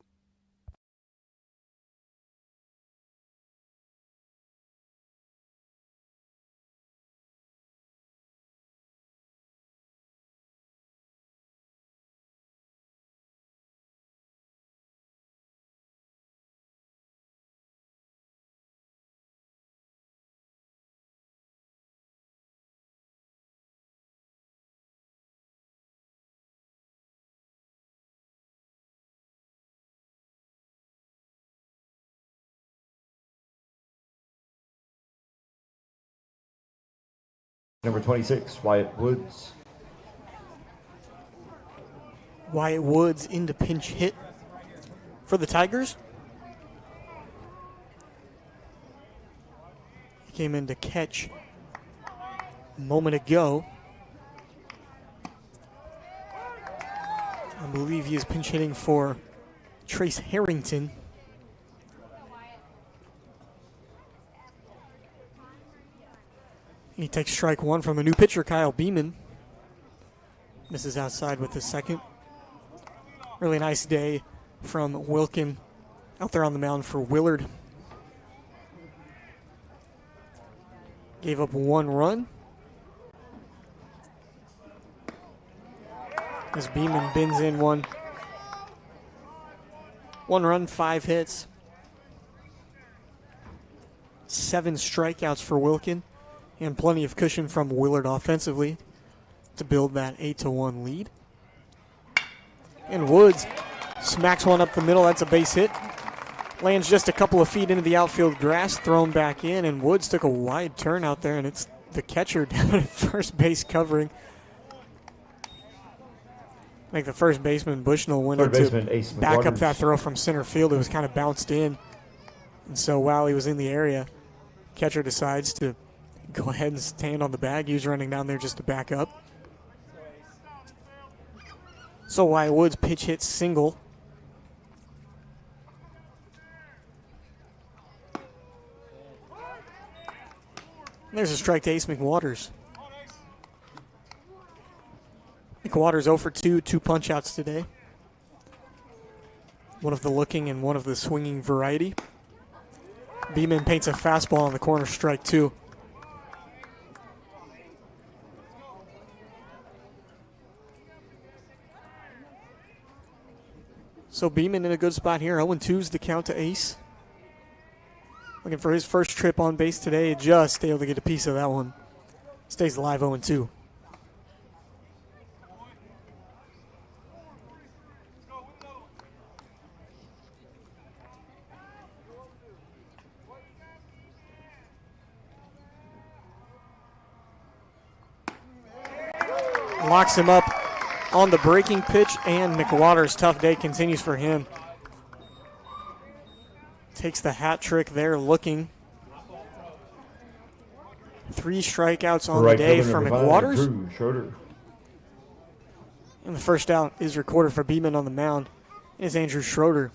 [SPEAKER 1] Number 26, Wyatt Woods.
[SPEAKER 3] Wyatt Woods into pinch hit for the Tigers. He came in to catch a moment ago. I believe he is pinch hitting for Trace Harrington. He takes strike 1 from the new pitcher, Kyle Beeman. Misses outside with the second. Really nice day from Wilkin out there on the mound for Willard. Gave up 1 run. As Beeman bins in one. 1 run, 5 hits. 7 strikeouts for Wilkin. And plenty of cushion from Willard offensively to build that 8-1 lead. And Woods smacks one up the middle. That's a base hit. Lands just a couple of feet into the outfield grass, thrown back in, and Woods took a wide turn out there, and it's the catcher down at first base covering. I think the first baseman, Bushnell, went in to back up that throw from center field. It was kind of bounced in. And so while he was in the area, catcher decides to go ahead and stand on the bag. He was running down there just to back up. So Wyatt Woods pitch hit single. And there's a strike to Ace McWaters. McWaters 0 for 2, 2 punch-outs today. One of the looking and one of the swinging variety. Beeman paints a fastball on the corner, strike 2. So Beeman in a good spot here. 0-2's the count to Ace. Looking for his first trip on base today. Just able to get a piece of that one. Stays alive 0-2. Locks him up on the breaking pitch, and McWaters' tough day continues for him. Takes the hat trick there looking. 3 strikeouts on the day for McWaters. And the first out is recorded for Beeman on the mound. Is Andrew Schroeder.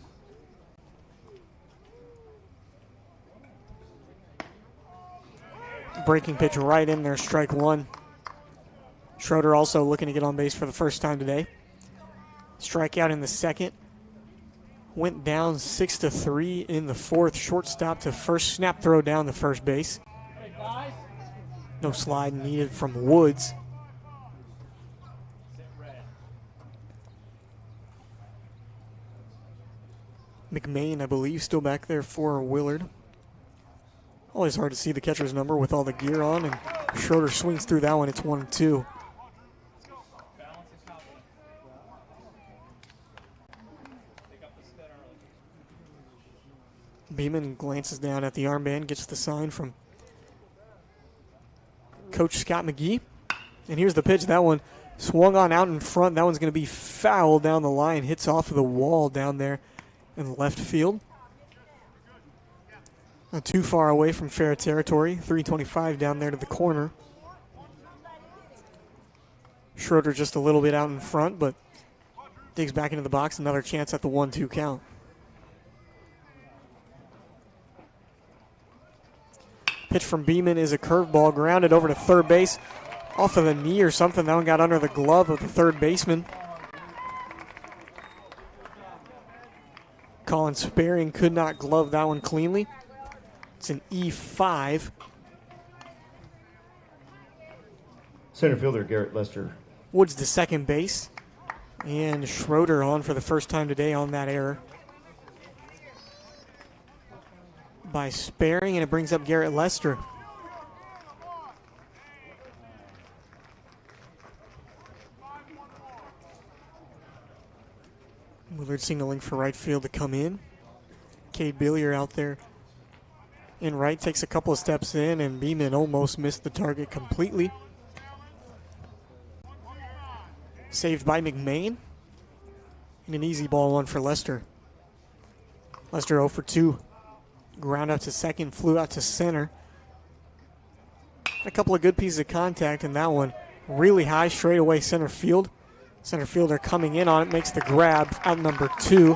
[SPEAKER 3] Breaking pitch right in there, strike 1. Schroeder also looking to get on base for the first time today. Strikeout in the second. Went down 6-3 in the fourth. Shortstop to first. Snap throw down to first base. No slide needed from Woods. McMain, I believe, still back there for Willard. Always hard to see the catcher's number with all the gear on, and Schroeder swings through that one. It's 1-2. Beeman glances down at the armband, gets the sign from Coach Scott McGee. And here's the pitch. That one swung on out in front. That one's going to be foul down the line. Hits off of the wall down there in left field. Not too far away from fair territory. 325 down there to the corner. Schroeder just a little bit out in front, but digs back into the box. Another chance at the 1-2 count. Pitch from Beeman is a curveball, grounded over to third base. Off of the knee or something. That one got under the glove of the third baseman. Colin Sparing could not glove that one cleanly. It's an E5.
[SPEAKER 1] Center fielder Garrett Lester.
[SPEAKER 3] Woods to second base. And Schroeder on for the first time today on that error by Sparing, and it brings up Garrett Lester. Willard signaling for right field to come in. Cade Billier out there in right, takes a couple of steps in, and Beeman almost missed the target completely. Saved by McMain. And an easy ball one for Lester. Lester 0 for 2. Ground out to second, flew out to center. A couple of good pieces of contact in that one. Really high, straight away center field. Center fielder coming in on it, makes the grab out number 2.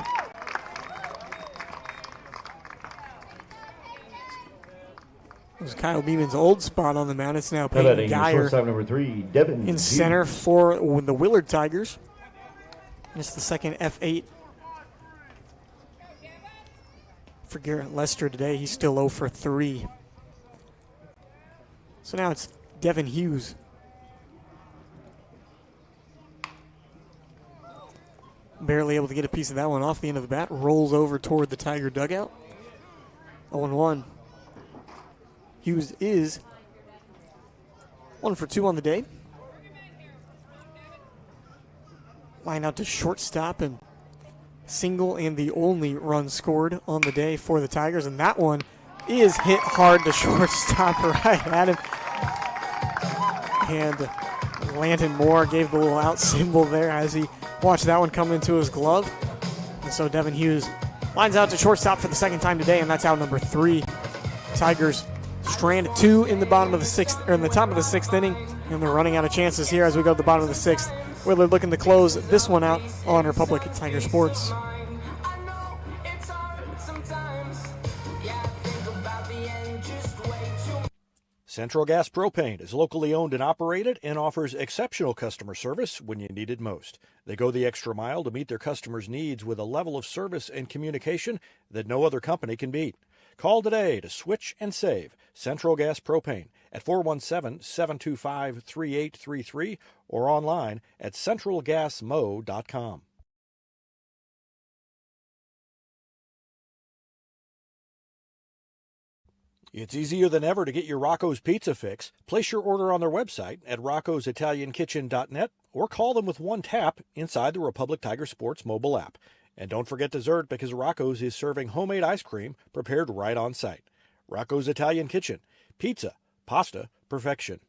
[SPEAKER 3] It was Kyle Beeman's old spot on the mound. It's now Peyton Geyer
[SPEAKER 1] number 3, Devin
[SPEAKER 3] in center for the Willard Tigers. And it's the second F8 for Garrett Lester today. He's still 0 for 3. So now it's Devin Hughes. Barely able to get a piece of that one off the end of the bat. Rolls over toward the Tiger dugout. 0-1. Hughes is 1 for 2 on the day. Line out to shortstop, and single and the only run scored on the day for the Tigers. And that one is hit hard to shortstop right at him. backhand. Landon Moore gave the little out symbol there as he watched that one come into his glove. And so Devin Hughes lines out to shortstop for the second time today, and that's out number 3. Tigers stranded 2 in the bottom of the 6th, or in the top of the 6th inning, and they're running out of chances here as we go to the bottom of the 6th. Willard looking to close this one out on Republic Tiger Sports.
[SPEAKER 9] Central Gas Propane is locally owned and operated and offers exceptional customer service when you need it most. They go the extra mile to meet their customers' needs with a level of service and communication that no other company can beat. Call today to switch and save Central Gas Propane at 417-725-3833 or online at centralgasmo.com. It's easier than ever to get your Rocco's Pizza fix. Place your order on their website at roccositaliankitchen.net or call them with one tap inside the Republic Tiger Sports mobile app. And don't forget dessert because Rocco's is serving homemade ice cream prepared right on site. Rocco's Italian Kitchen. Pizza, pasta, perfection.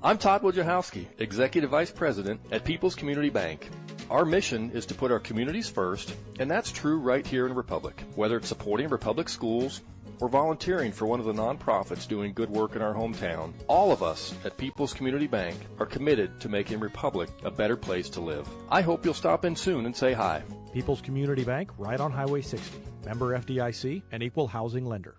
[SPEAKER 8] I'm Todd Wojciechowski, Executive Vice President at People's Community Bank. Our mission is to put our communities first, and that's true right here in Republic. Whether it's supporting Republic schools or volunteering for one of the nonprofits doing good work in our hometown, all of us at People's Community Bank are committed to making Republic a better place to live. I hope you'll stop in soon and say hi.
[SPEAKER 2] People's Community Bank, right on Highway 60. Member FDIC, an equal housing lender.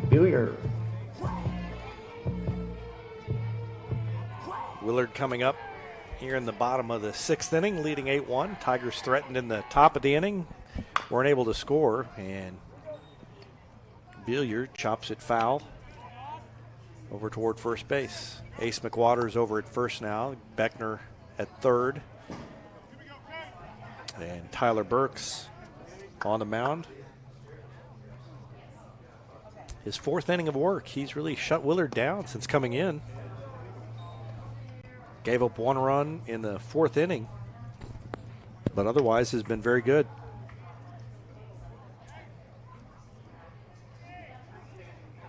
[SPEAKER 1] Willard.
[SPEAKER 2] Willard coming up here in the bottom of the 6th inning, leading 8-1. Tigers threatened in the top of the inning, weren't able to score, and Willard chops it foul over toward first base. Ace McWater's over at first now, Beckner at third, and Tyler Burks on the mound. His 4th inning of work. He's really shut Willard down since coming in. Gave up 1 run in the 4th inning, but otherwise has been very good.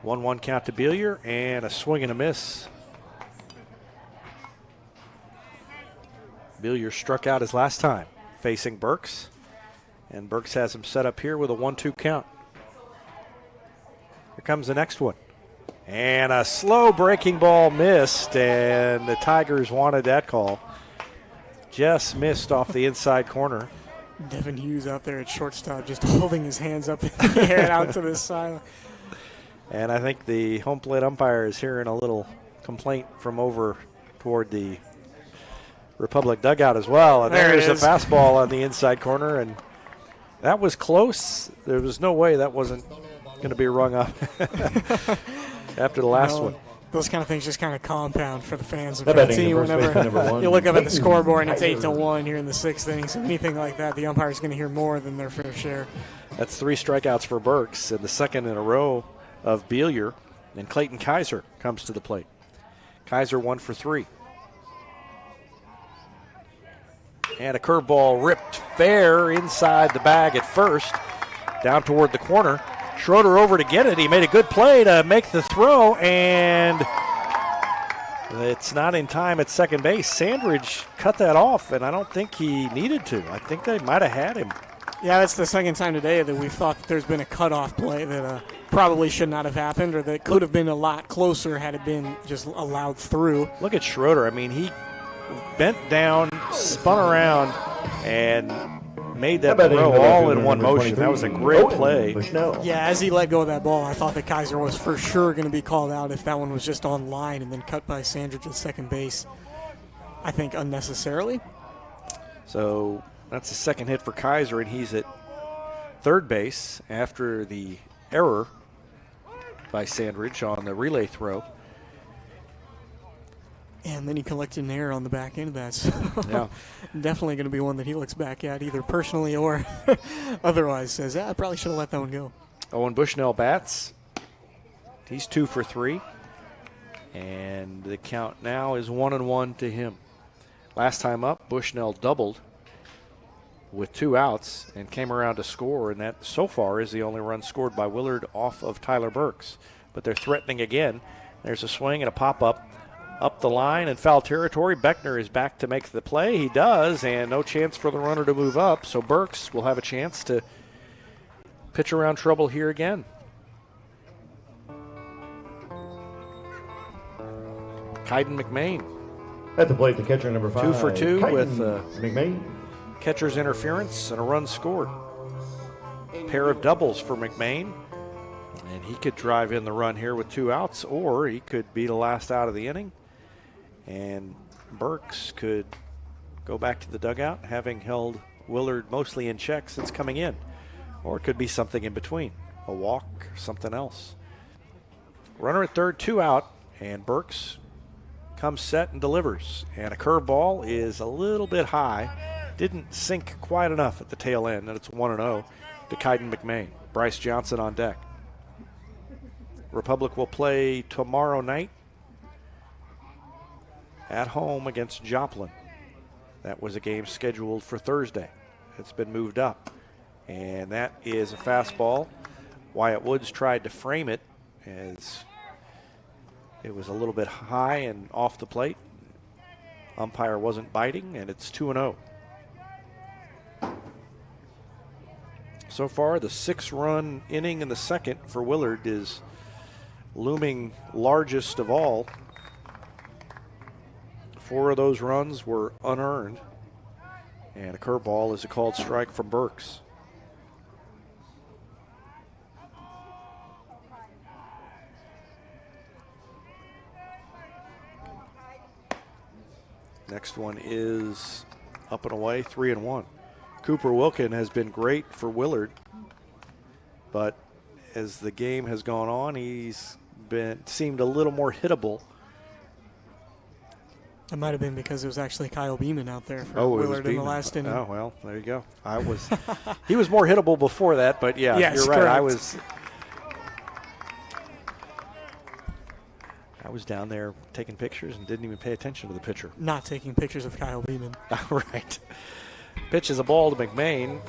[SPEAKER 2] One count to Willard and a swing and a miss. Willard struck out his last time facing Burks, and Burks has him set up here with a 1-2 count. Here comes the next one. And a slow breaking ball missed, and the Tigers wanted that call. Just missed off the inside corner.
[SPEAKER 3] Devin Hughes out there at shortstop just holding his hands up in the air out to the side.
[SPEAKER 2] And I think the home plate umpire is hearing a little complaint from over toward the Republic dugout as well. And there's a fastball on the inside corner, and that was close. There was no way that wasn't going to be rung up after the last one.
[SPEAKER 3] Those kind of things just kind of compound for the fans of the team. Whenever you look up at the scoreboard and it's 8-1 here in the 6th inning, so anything like that, the umpire's going to hear more than their fair share.
[SPEAKER 2] That's 3 strikeouts for Burks, and the 2nd in a row of Willard. And Clayton Kaiser comes to the plate. Kaiser 1 for 3. And a curveball ripped fair inside the bag at first, down toward the corner. Schroeder over to get it. He made a good play to make the throw, and it's not in time at second base. Sandridge cut that off, and I don't think he needed to. I think they might have had him.
[SPEAKER 3] Yeah, that's the second time today that we've thought that there's been a cutoff play that probably should not have happened, or that could have been a lot closer had it been just allowed through.
[SPEAKER 2] Look at Schroeder. I mean, he bent down, spun around, and made that throw all in one motion. That was a great play.
[SPEAKER 3] Yeah, as he let go of that ball, I thought that Kaiser was for sure going to be called out if that one was just on line and then cut by Sandridge at second base. I think unnecessarily.
[SPEAKER 2] So that's the 2nd hit for Kaiser, and he's at third base after the error by Sandridge on the relay throw.
[SPEAKER 3] And then he collected an error on the back end of that. So
[SPEAKER 2] Yeah.
[SPEAKER 3] definitely going to be one that he looks back at either personally or otherwise. Says, I probably should have let that one go.
[SPEAKER 2] Owen Bushnell bats. He's 2 for 3. And the count now is 1-1 to him. Last time up, Bushnell doubled with 2 outs and came around to score, and that so far is the only run scored by Willard off of Tyler Burks. But they're threatening again. There's a swing and a pop-up up the line in foul territory. Beckner is back to make the play. He does, and no chance for the runner to move up, so Burks will have a chance to pitch around trouble here again. Kaiden McMain.
[SPEAKER 1] At the plate, the catcher, number 5.
[SPEAKER 2] 2 for 2
[SPEAKER 1] Kaiden
[SPEAKER 2] with
[SPEAKER 1] McMain.
[SPEAKER 2] catcher's interference and a run scored. Pair of doubles for McMain. And he could drive in the run here with 2 outs, or he could be the last out of the inning. And Burks could go back to the dugout, having held Willard mostly in check since coming in. Or it could be something in between, a walk, something else. Runner at third, 2 out, and Burks comes set and delivers. And a curveball is a little bit high. Didn't sink quite enough at the tail end, and it's 1-0 to Kaiden McMain. Bryce Johnson on deck. Republic will play tomorrow night at home against Joplin. That was a game scheduled for Thursday. It's been moved up. And that is a fastball. Wyatt Woods tried to frame it as it was a little bit high and off the plate. Umpire wasn't biting, and it's 2-0. So far, the 6-run inning in the second for Willard is looming largest of all. 4 of those runs were unearned, and a curveball is a called strike from Burks. Next one is up and away, 3-1. Cooper Wilkin has been great for Willard, but as the game has gone on, he's seemed a little more hittable.
[SPEAKER 3] It might have been because it was actually Kyle Beeman out there for Willard in the last inning.
[SPEAKER 2] Oh, well, there you go. He was more hittable before that, but yeah,
[SPEAKER 3] yes,
[SPEAKER 2] you're right.
[SPEAKER 3] Correct.
[SPEAKER 2] I was down there taking pictures and didn't even pay attention to the pitcher.
[SPEAKER 3] Not taking pictures of Kyle Beeman.
[SPEAKER 2] Right. Pitch is a ball to McMain.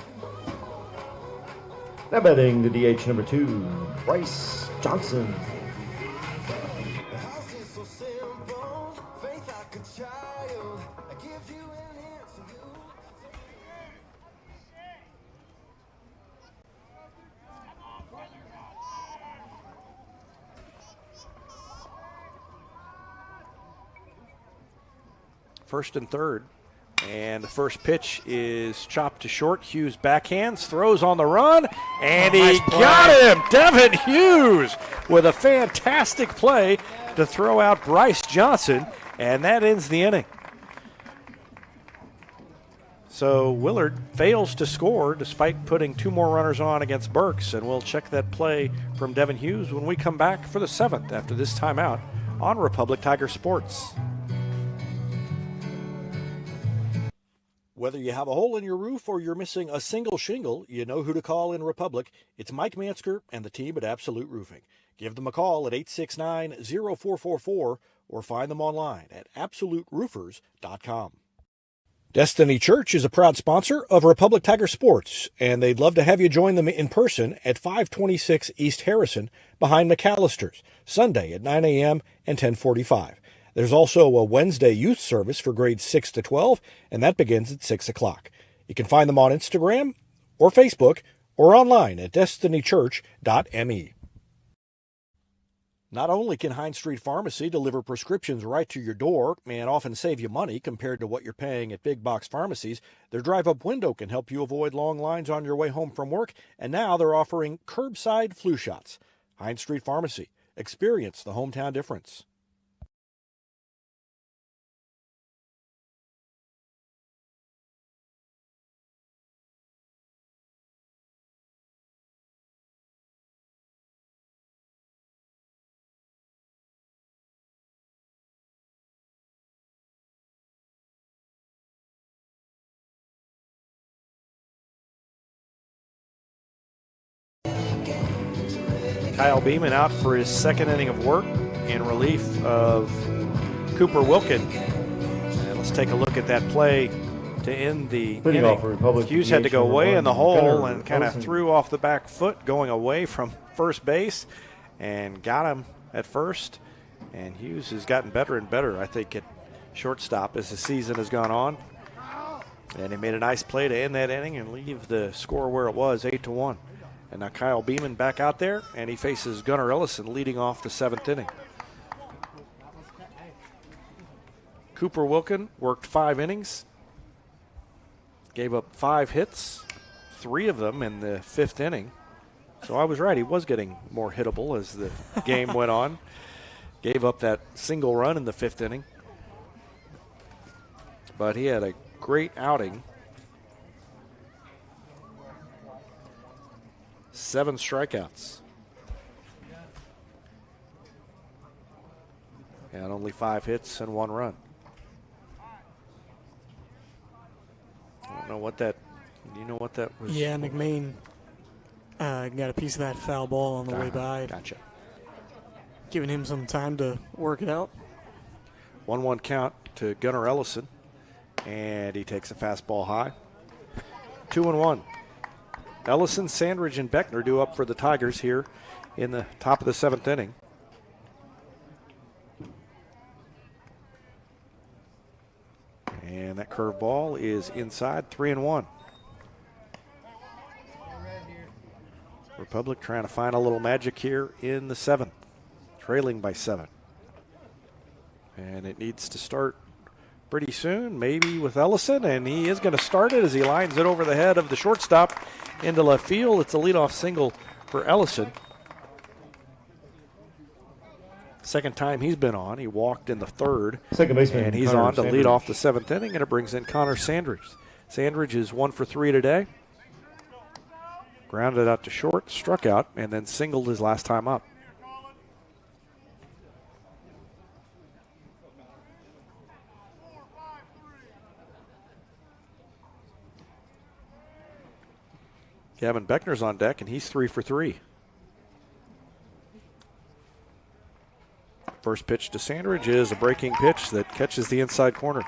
[SPEAKER 1] Now batting the DH number 2, Bryce Johnson.
[SPEAKER 2] First and third. And the first pitch is chopped to short. Hughes backhands, throws on the run, and he got him! Devin Hughes with a fantastic play to throw out Bryce Johnson, and that ends the inning. So Willard fails to score despite putting 2 more runners on against Burks, and we'll check that play from Devin Hughes when we come back for the 7th after this timeout on Republic Tiger Sports. Whether you have a hole in your roof or you're missing a single shingle, you know who to call in Republic. It's Mike Mansker and the team at Absolute Roofing. Give them a call at 869-0444 or find them online at absoluteroofers.com. Destiny Church is a proud sponsor of Republic Tiger Sports, and they'd love to have you join them in person at 526 East Harrison behind McAllister's, Sunday at 9 a.m. and 10:45. There's also a Wednesday youth service for grades 6 to 12, and that begins at 6 o'clock. You can find them on Instagram or Facebook or online at destinychurch.me. Not only can Hines Street Pharmacy deliver prescriptions right to your door and often save you money compared to what you're paying at big box pharmacies, their drive-up window can help you avoid long lines on your way home from work, and now they're offering curbside flu shots. Hines Street Pharmacy. Experience the hometown difference. Kyle Beeman out for his second inning of work in relief of Cooper Wilkin. And let's take a look at that play to end the
[SPEAKER 1] Leading off for
[SPEAKER 2] inning.
[SPEAKER 1] Republic,
[SPEAKER 2] Hughes had to go
[SPEAKER 1] number
[SPEAKER 2] way in the hole
[SPEAKER 1] Gunnar
[SPEAKER 2] and kind of
[SPEAKER 1] Ellison.
[SPEAKER 2] threw off the back foot going away from first base and got him at first. And Hughes has gotten better and better, I think, at shortstop as the season has gone on. And he made a nice play to end that inning and leave the score where it was, 8-1. And now Kyle Beeman back out there, and he faces Gunnar Ellison leading off the 7th inning. Cooper Wilkin worked 5 innings, gave up 5 hits, 3 of them in the 5th inning. So I was right, he was getting more hittable as the game went on. Gave up that single run in the 5th inning. But he had a great outing. 7 strikeouts. And only 5 hits and 1 run. I don't know what that, do you know what that was?
[SPEAKER 3] Yeah, McMain got a piece of that foul ball on the way by.
[SPEAKER 2] Gotcha.
[SPEAKER 3] Giving him some time to work it out.
[SPEAKER 2] 1-1 count to Gunnar Ellison. And he takes a fastball high. 2-1. Ellison, Sandridge, and Beckner due up for the Tigers here in the top of the 7th inning. And that curveball is inside, 3-1. Republic trying to find a little magic here in the 7th, trailing by 7. And it needs to start pretty soon, maybe with Ellison, and he is going to start it as he lines it over the head of the shortstop into left field. It's a leadoff single for Ellison. Second time he's been on. He walked in the 3rd.
[SPEAKER 1] Second baseman,
[SPEAKER 2] and he's
[SPEAKER 1] Connor
[SPEAKER 2] on to lead
[SPEAKER 1] Sandridge.
[SPEAKER 2] off the 7th inning, and it brings in Connor Sandridge. Sandridge is 1 for 3 today. Grounded out to short, struck out, and then singled his last time up. Gavin Beckner's on deck, and he's 3 for 3. First pitch to Sandridge is a breaking pitch that catches the inside corner.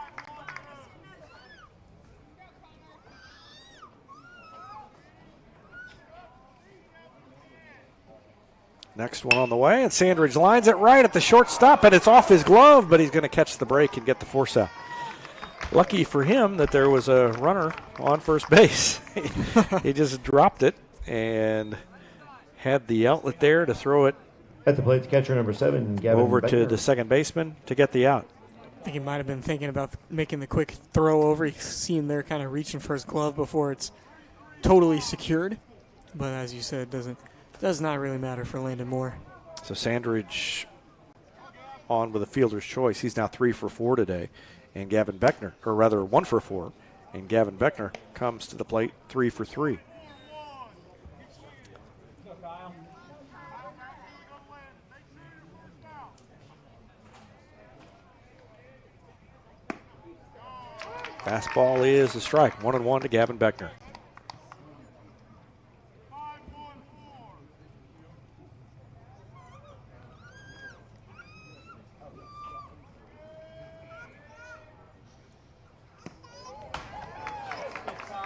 [SPEAKER 2] Next one on the way, and Sandridge lines it right at the shortstop, and it's off his glove, but he's going to catch the break and get the force out. Lucky for him that there was a runner on first base. He just dropped it and had the outlet there to throw it
[SPEAKER 1] At the plate, the catcher number 7, Gavin
[SPEAKER 2] over
[SPEAKER 1] Beckner.
[SPEAKER 2] to the second baseman to get the out.
[SPEAKER 3] I think he might have been thinking about making the quick throw over. You see him there kind of reaching for his glove before it's totally secured. But as you said, it does not really matter for Landon Moore.
[SPEAKER 2] So Sandridge on with a fielder's choice. He's now 3 for 4 today. And Gavin Beckner, or rather 1 for 4. And Gavin Beckner comes to the plate 3 for 3. Fastball is a strike. 1-1 to Gavin Beckner.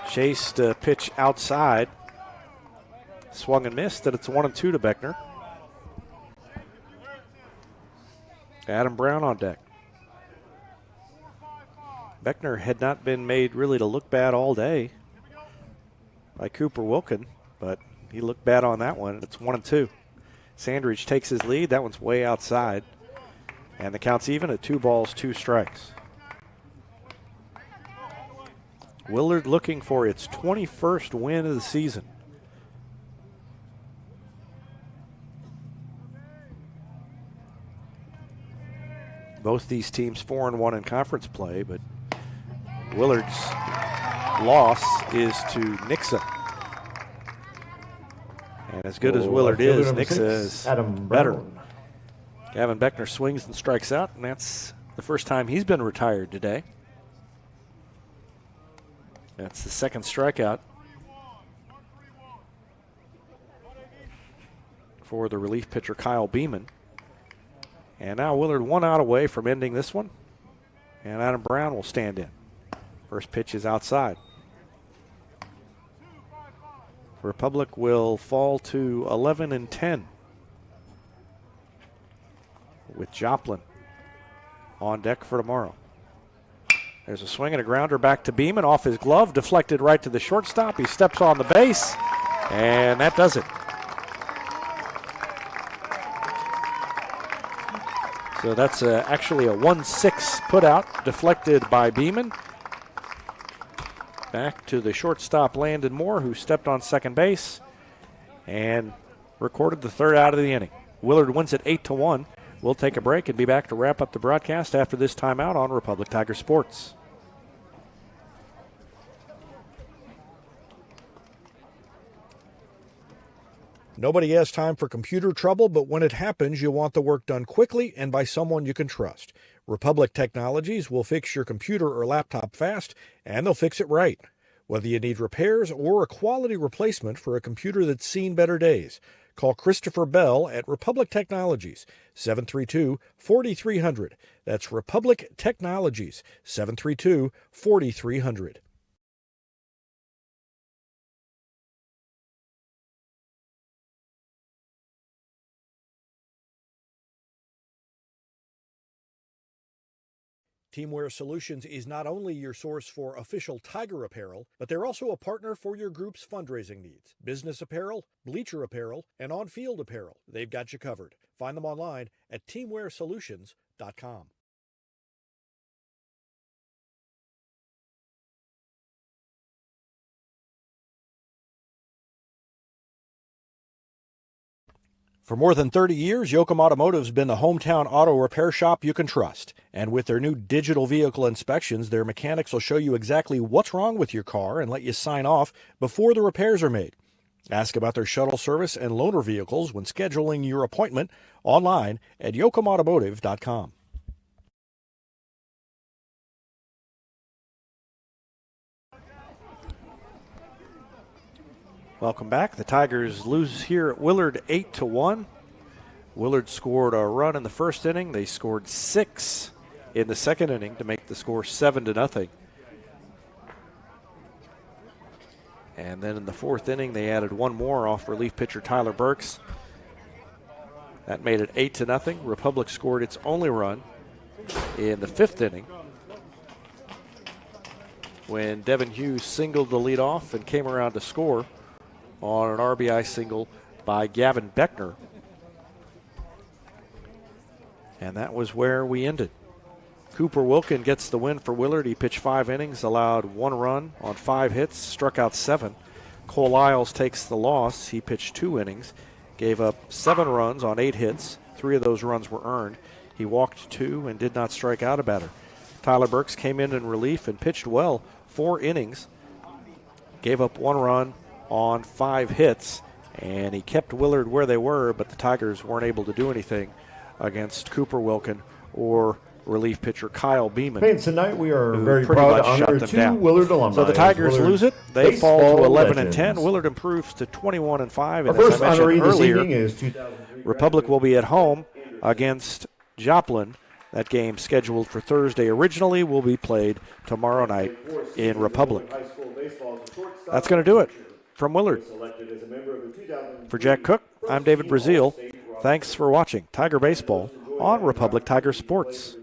[SPEAKER 2] Chased a pitch outside. Swung and missed, and it's 1-2 to Beckner. Adam Brown on deck. Beckner had not been made really to look bad all day by Cooper Wilkin, but he looked bad on that one. It's 1-2. Sandridge takes his lead. That one's way outside. And the count's even at 2 balls, 2 strikes. Willard looking for its 21st win of the season. Both these teams 4-1 in conference play, but Willard's loss is to Nixa. And as good as Willard
[SPEAKER 1] fielder
[SPEAKER 2] is,
[SPEAKER 1] number
[SPEAKER 2] Nixa
[SPEAKER 1] 6,
[SPEAKER 2] is
[SPEAKER 1] Adam
[SPEAKER 2] better.
[SPEAKER 1] Brown.
[SPEAKER 2] Gavin Beckner swings and strikes out, and that's the first time he's been retired today. That's the second strikeout for the relief pitcher Kyle Beeman. And now Willard 1 out away from ending this one. And Adam Brown will stand in. First pitch is outside. Republic will fall to 11-10 with Joplin on deck for tomorrow. There's a swing and a grounder back to Beeman off his glove, deflected right to the shortstop. He steps on the base, and that does it. So that's actually a 1-6 putout, deflected by Beeman. Back to the shortstop, Landon Moore, who stepped on second base and recorded the third out of the inning. Willard wins it 8-1. We'll take a break and be back to wrap up the broadcast after this timeout on Republic Tiger Sports.
[SPEAKER 9] Nobody has time for computer trouble, but when it happens, you want the work done quickly and by someone you can trust. Republic Technologies will fix your computer or laptop fast, and they'll fix it right. Whether you need repairs or a quality replacement for a computer that's seen better days, call Christopher Bell at Republic Technologies, 732-4300. That's Republic Technologies, 732-4300. Teamwear Solutions is not only your source for official Tiger apparel, but they're also a partner for your group's fundraising needs. Business apparel, bleacher apparel, and on-field apparel. They've got you covered. Find them online at teamwearsolutions.com. For more than 30 years, Yoakum Automotive's been the hometown auto repair shop you can trust. And with their new digital vehicle inspections, their mechanics will show you exactly what's wrong with your car and let you sign off before the repairs are made. Ask about their shuttle service and loaner vehicles when scheduling your appointment online at yoakumautomotive.com.
[SPEAKER 2] Welcome back. The Tigers lose here at Willard 8-1. Willard scored a run in the first inning. They scored 6 in the second inning to make the score 7-0. And then in the fourth inning, they added one more off relief pitcher Tyler Burks. That made it 8-0. Republic scored its only run in the fifth inning when Devin Hughes singled the lead off and came around to score on an RBI single by Gavin Beckner. And that was where we ended. Cooper Wilkin gets the win for Willard. He pitched 5 innings, allowed 1 run on 5 hits, struck out 7. Cole Lyles takes the loss. He pitched 2 innings, gave up 7 runs on 8 hits. 3 of those runs were earned. He walked 2 and did not strike out a batter. Tyler Burks came in relief and pitched well, 4 innings, gave up 1 run on 5 hits, and he kept Willard where they were, but the Tigers weren't able to do anything against Cooper Wilkin or relief pitcher Kyle Beeman.
[SPEAKER 1] Hey, tonight we are very proud to honor 2 Willard alumni.
[SPEAKER 2] So the Tigers lose it. They fall to 11-10. Willard improves to 21-5. And
[SPEAKER 1] first
[SPEAKER 2] as I mentioned earlier,
[SPEAKER 1] is
[SPEAKER 2] Republic will be at home against Joplin. That game scheduled for Thursday originally will be played tomorrow night in Republic. That's going to do it from Willard. For Jack Cook, I'm David Brazil. Thanks for watching Tiger Baseball on Republic Tiger Sports.